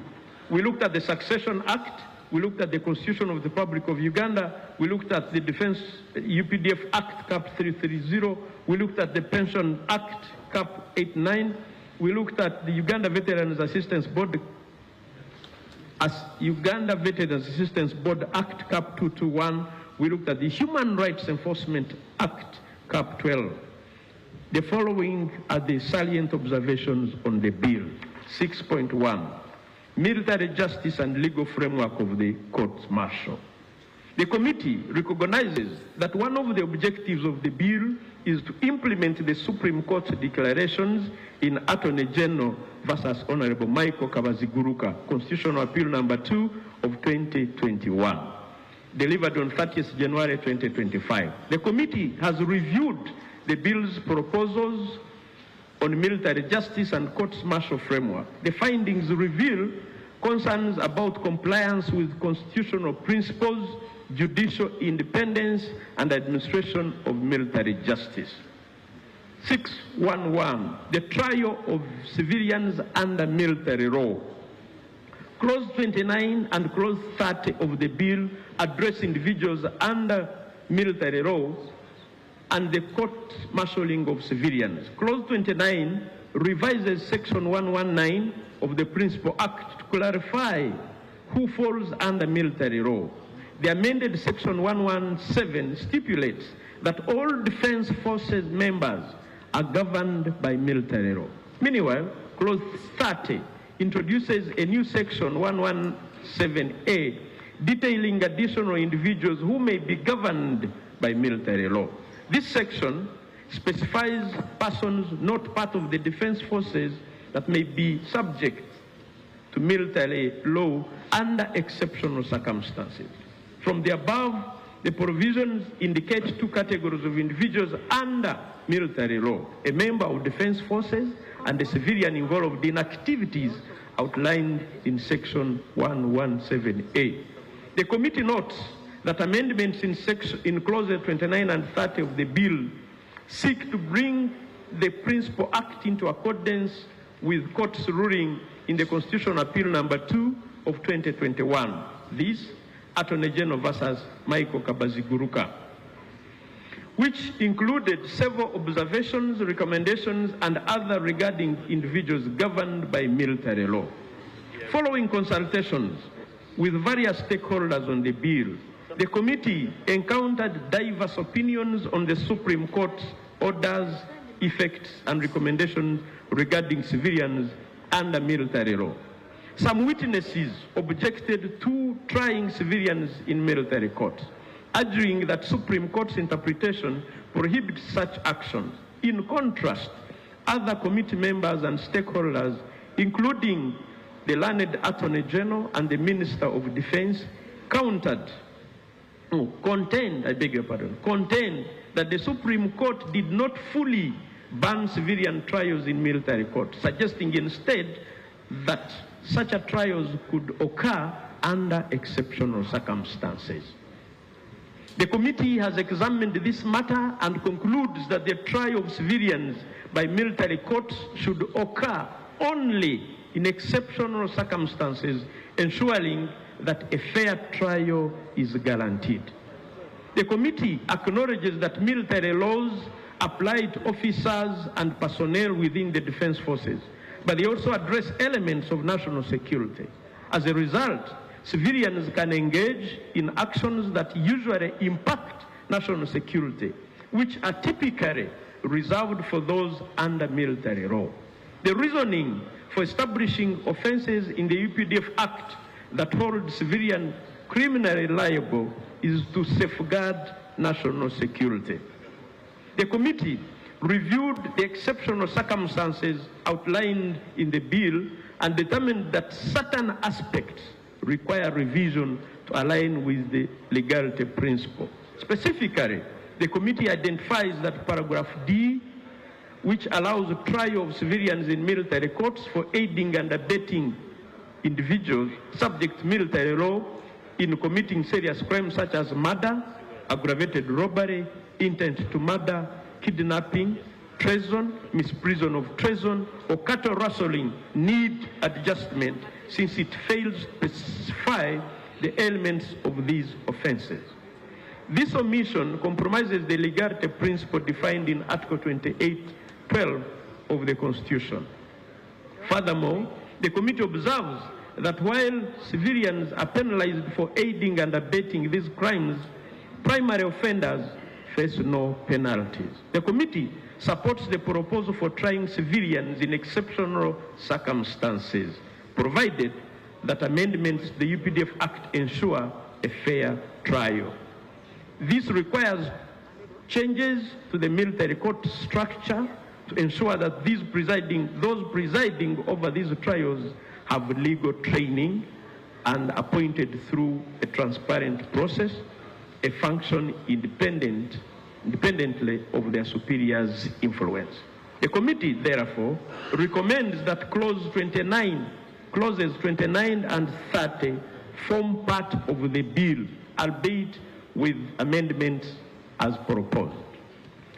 We looked at the Succession Act. We looked at the Constitution of the Republic of Uganda. We looked at the Defense UPDF Act, CAP 330. We looked at the Pension Act, CAP 89. We looked at the Uganda Veterans Assistance Board, Uganda Veterans Assistance Board Act, CAP 221. We looked at the Human Rights Enforcement Act, CAP 12. The following are the salient observations on the bill. 6.1. Military justice and legal framework of the courts martial. The committee recognizes that one of the objectives of the bill is to implement the Supreme Court's declarations in Attorney General versus Honorable Michael Kabaziguruka, Constitutional Appeal number 2 of 2021, delivered on 30th January 2025. The committee has reviewed the bill's proposals on military justice and courts martial framework. The findings reveal concerns about compliance with constitutional principles, judicial independence, and administration of military justice. 6.1.1, the trial of civilians under military law. Clause 29 and Clause 30 of the bill address individuals under military law and the court-martialing of civilians. Clause 29 revises Section 119 of the Principal Act to clarify who falls under military law. The amended Section 117 stipulates that all defense forces members are governed by military law. Meanwhile, Clause 30 introduces a new Section 117A detailing additional individuals who may be governed by military law. This section specifies persons not part of the defense forces that may be subject to military law under exceptional circumstances. From the above, the provisions indicate two categories of individuals under military law: a member of defense forces and a civilian involved in activities outlined in Section 117A. The committee notes that amendments in clauses 29 and 30 of the bill seek to bring the Principal Act into accordance with court's ruling in the Constitutional Appeal number 2 of 2021. This, Attorney General versus Michael Kabaziguruka, which included several observations, recommendations, and other regarding individuals governed by military law. Following consultations with various stakeholders on the bill, the committee encountered diverse opinions on the Supreme Court's orders, effects, and recommendations regarding civilians under military law. Some witnesses objected to trying civilians in military courts, arguing that Supreme Court's interpretation prohibits such actions. In contrast, other committee members and stakeholders, including the learned Attorney General and the Minister of Defense, contend that the Supreme Court did not fully ban civilian trials in military courts, suggesting instead that such trials could occur under exceptional circumstances. The committee has examined this matter and concludes that the trial of civilians by military courts should occur only in exceptional circumstances, ensuring that a fair trial is guaranteed. The committee acknowledges that military laws apply to officers and personnel within the defense forces, but they also address elements of national security. As a result, civilians can engage in actions that usually impact national security, which are typically reserved for those under military law. The reasoning for establishing offenses in the UPDF Act that hold civilian criminally liable is to safeguard national security. The committee reviewed the exceptional circumstances outlined in the bill and determined that certain aspects require revision to align with the legality principle. Specifically, the committee identifies that paragraph D, which allows the trial of civilians in military courts for aiding and abetting individuals subject to military law in committing serious crimes such as murder, aggravated robbery, intent to murder, kidnapping, treason, misprision of treason, or cattle rustling need adjustment since it fails to specify the elements of these offenses. This omission compromises the legality principle defined in Article 28(12) of the Constitution. Furthermore, the committee observes that while civilians are penalized for aiding and abetting these crimes, primary offenders face no penalties. The committee supports the proposal for trying civilians in exceptional circumstances, provided that amendments to the UPDF Act ensure a fair trial. This requires changes to the military court structure to ensure that those presiding over these trials have legal training and appointed through a transparent process, a function independently of their superiors' influence. The committee, therefore, recommends that clauses 29 and 30 form part of the bill, albeit with amendments as proposed.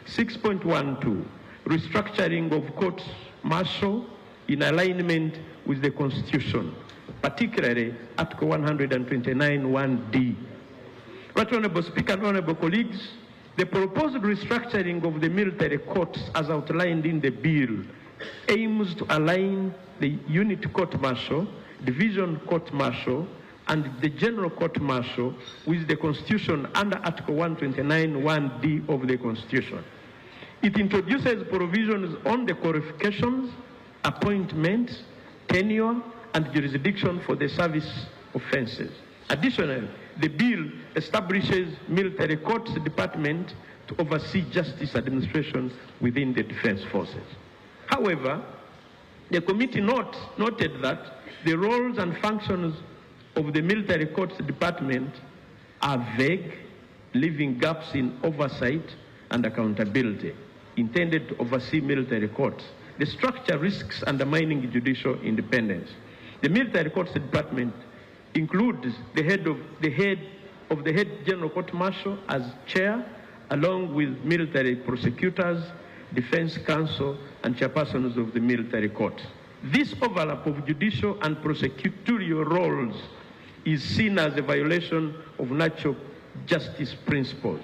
6.12, restructuring of courts martial in alignment with the Constitution, particularly Article 129(1)(d). Right Honourable Speaker and Honourable colleagues, the proposed restructuring of the military courts as outlined in the bill aims to align the unit court-martial, division court-martial, and the general court-martial with the Constitution under Article 129(1)(d) of the Constitution. It introduces provisions on the qualifications, appointments, tenure, and jurisdiction for the service offenses. Additionally, the bill establishes military courts department to oversee justice administration within the defense forces. However, the committee noted that the roles and functions of the military courts department are vague, leaving gaps in oversight and accountability intended to oversee military courts. The structure risks undermining judicial independence. The military courts department includes the head general court-martial as chair, along with military prosecutors, defense counsel, and chairpersons of the military court. This overlap of judicial and prosecutorial roles is seen as a violation of natural justice principles.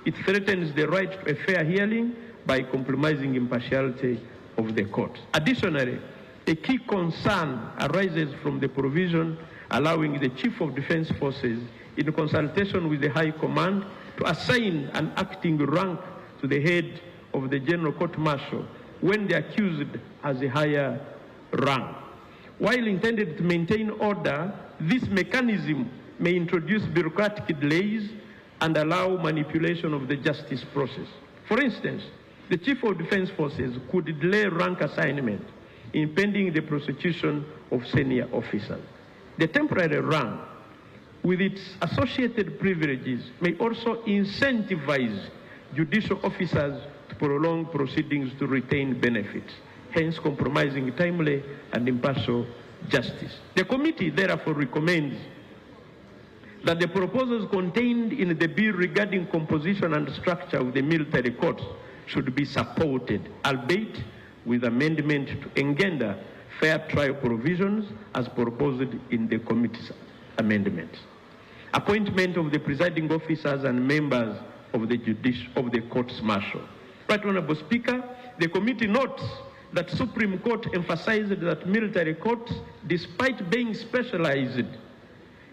It threatens the right to a fair hearing by compromising impartiality of the court. Additionally, a key concern arises from the provision allowing the Chief of Defense Forces, in consultation with the High Command, to assign an acting rank to the head of the General Court-Martial when the accused has a higher rank. While intended to maintain order, this mechanism may introduce bureaucratic delays and allow manipulation of the justice process. For instance, the Chief of Defense Forces could delay rank assignment impeding the prosecution of senior officers. The temporary rank, with its associated privileges, may also incentivize judicial officers to prolong proceedings to retain benefits, hence compromising timely and impartial justice. The committee therefore recommends that the proposals contained in the bill regarding composition and structure of the military courts should be supported, albeit with amendment to engender fair trial provisions as proposed in the committee's amendments. Appointment of the presiding officers and members of the courts martial. Right Honorable Speaker, the committee notes that Supreme Court emphasized that military courts, despite being specialized,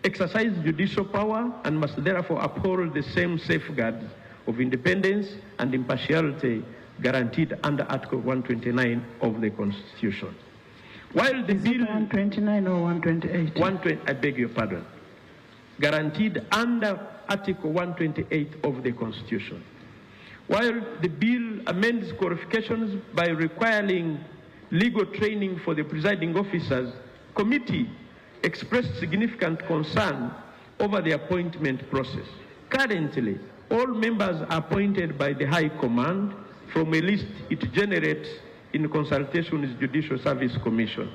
exercise judicial power and must therefore uphold the same safeguards of independence and impartiality guaranteed under Article 129 of the Constitution. While the bill 129 or 128? I beg your pardon. Guaranteed under Article 128 of the Constitution. While the bill amends qualifications by requiring legal training for the presiding officers, committee expressed significant concern over the appointment process. Currently, all members are appointed by the High Command from a list it generates in consultation with Judicial Service Commission.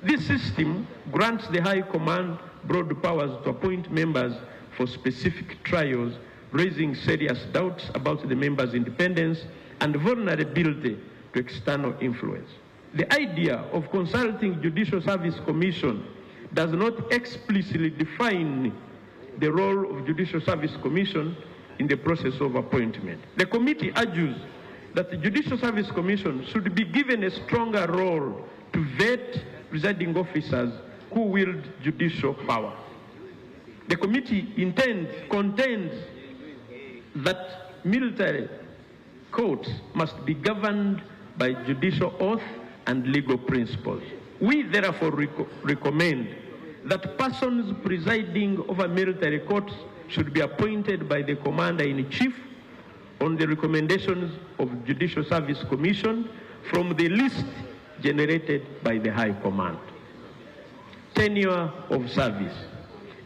This system grants the High Command broad powers to appoint members for specific trials, raising serious doubts about the members' independence and vulnerability to external influence. The idea of consulting Judicial Service Commission does not explicitly define the role of Judicial Service Commission in the process of appointment. The committee argues that the Judicial Service Commission should be given a stronger role to vet presiding officers who wield judicial power. The committee contends that military courts must be governed by judicial oath and legal principles. We therefore recommend that persons presiding over military courts should be appointed by the Commander-in-Chief on the recommendations of Judicial Service Commission from the list generated by the High Command. Tenure of service.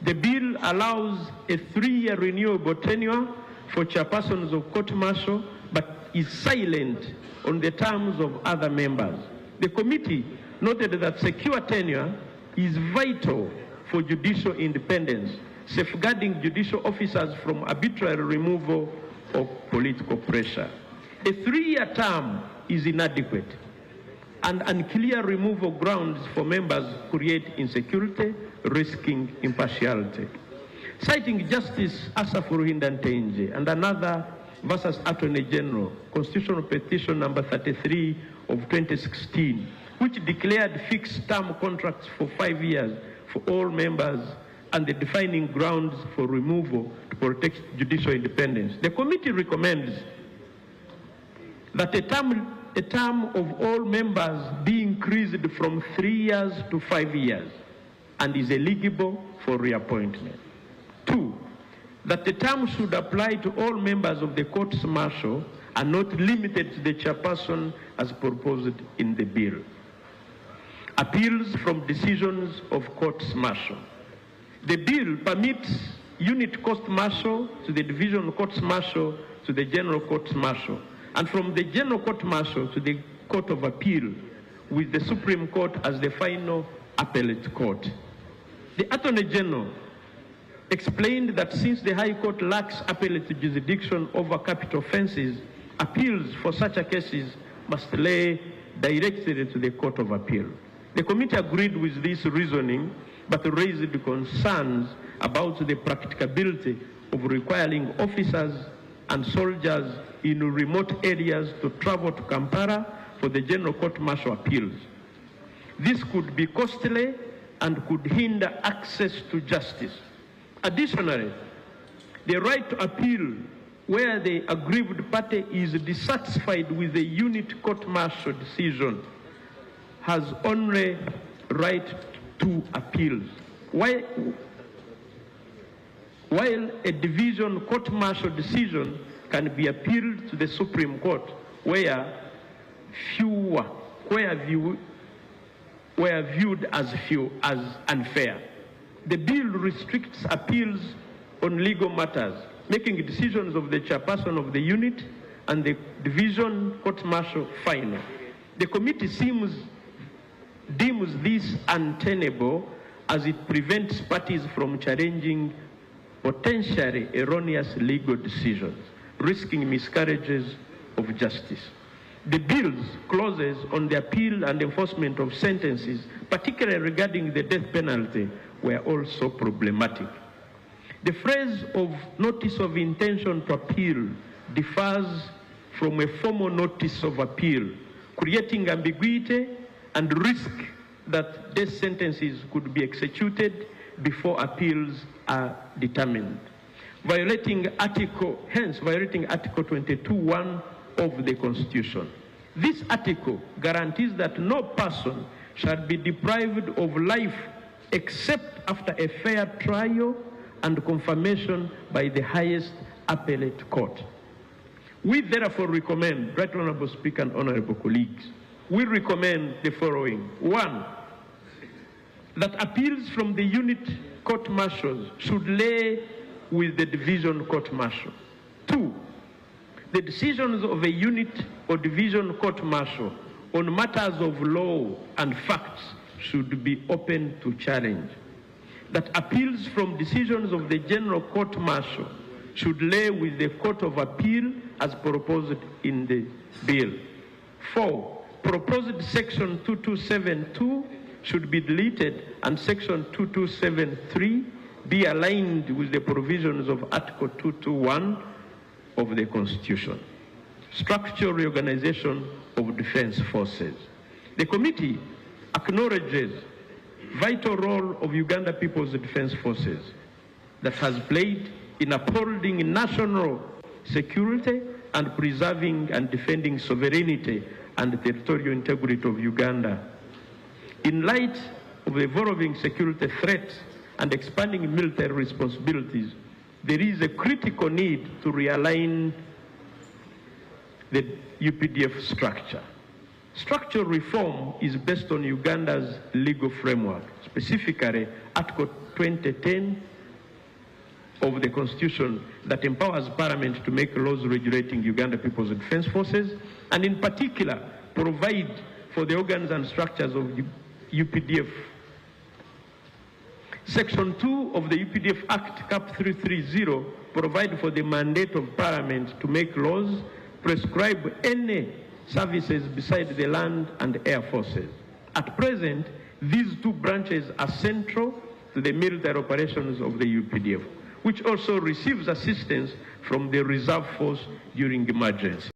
The bill allows a 3-year renewable tenure for chairpersons of court-martial, but is silent on the terms of other members. The committee noted that secure tenure is vital for judicial independence, safeguarding judicial officers from arbitrary removal of political pressure. A 3-year term is inadequate, and unclear removal grounds for members create insecurity, risking impartiality. Citing Justice Asaf Ruhinda-Ntenje and another versus Attorney General, Constitutional Petition number 33 of 2016, which declared fixed term contracts for 5 years for all members and the defining grounds for removal to protect judicial independence. The committee recommends that a term of all members be increased from 3 years to 5 years and is eligible for reappointment. 2, that the term should apply to all members of the courts martial and not limited to the chairperson as proposed in the bill. Appeals from decisions of courts martial. The bill permits unit court martial to the division courts martial to the general courts martial, and from the general court martial to the Court of Appeal, with the Supreme Court as the final appellate court. The Attorney General explained that since the High Court lacks appellate jurisdiction over capital offenses, appeals for such cases must lay directly to the Court of Appeal. The committee agreed with this reasoning, but raised concerns about the practicability of requiring officers and soldiers in remote areas to travel to Kampala for the General Court Martial appeals. This could be costly and could hinder access to justice. Additionally, the right to appeal where the aggrieved party is dissatisfied with the unit court-martial decision has only right to appeals. While a division court-martial decision can be appealed to the Supreme Court where viewed as unfair. The bill restricts appeals on legal matters, making decisions of the chairperson of the unit and the division court-martial final. The committee deems this untenable as it prevents parties from challenging potentially erroneous legal decisions, risking miscarriages of justice. The bill's clauses on the appeal and enforcement of sentences, particularly regarding the death penalty, were also problematic. The phrase of notice of intention to appeal differs from a formal notice of appeal, creating ambiguity and risk that death sentences could be executed before appeals are determined, violating Article 22(1) of the Constitution. This article guarantees that no person shall be deprived of life except after a fair trial and confirmation by the highest appellate court. We therefore recommend, Right Honorable Speaker and honorable colleagues, we recommend the following. 1, that appeals from the unit court-martials should lay with the division court-martial. 2, the decisions of a unit or division court-martial on matters of law and facts should be open to challenge. That appeals from decisions of the general court-martial should lay with the Court of Appeal as proposed in the bill. 4, proposed section 2272 should be deleted and section 2273 be aligned with the provisions of Article 221 of the Constitution. Structural reorganization of defense forces. The committee acknowledges vital role of Uganda People's Defense Forces that has played in upholding national security and preserving and defending sovereignty and territorial integrity of Uganda. In light of evolving security threats and expanding military responsibilities, there is a critical need to realign the UPDF structure. Structural reform is based on Uganda's legal framework, specifically Article 2010 of the Constitution that empowers Parliament to make laws regulating Uganda People's Defense Forces, and in particular, provide for the organs and structures of UPDF. Section 2 of the UPDF Act, Cap 330, provide for the mandate of Parliament to make laws, prescribe any services beside the land and air forces. At present, these two branches are central to the military operations of the UPDF, which also receives assistance from the reserve force during emergency.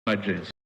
address.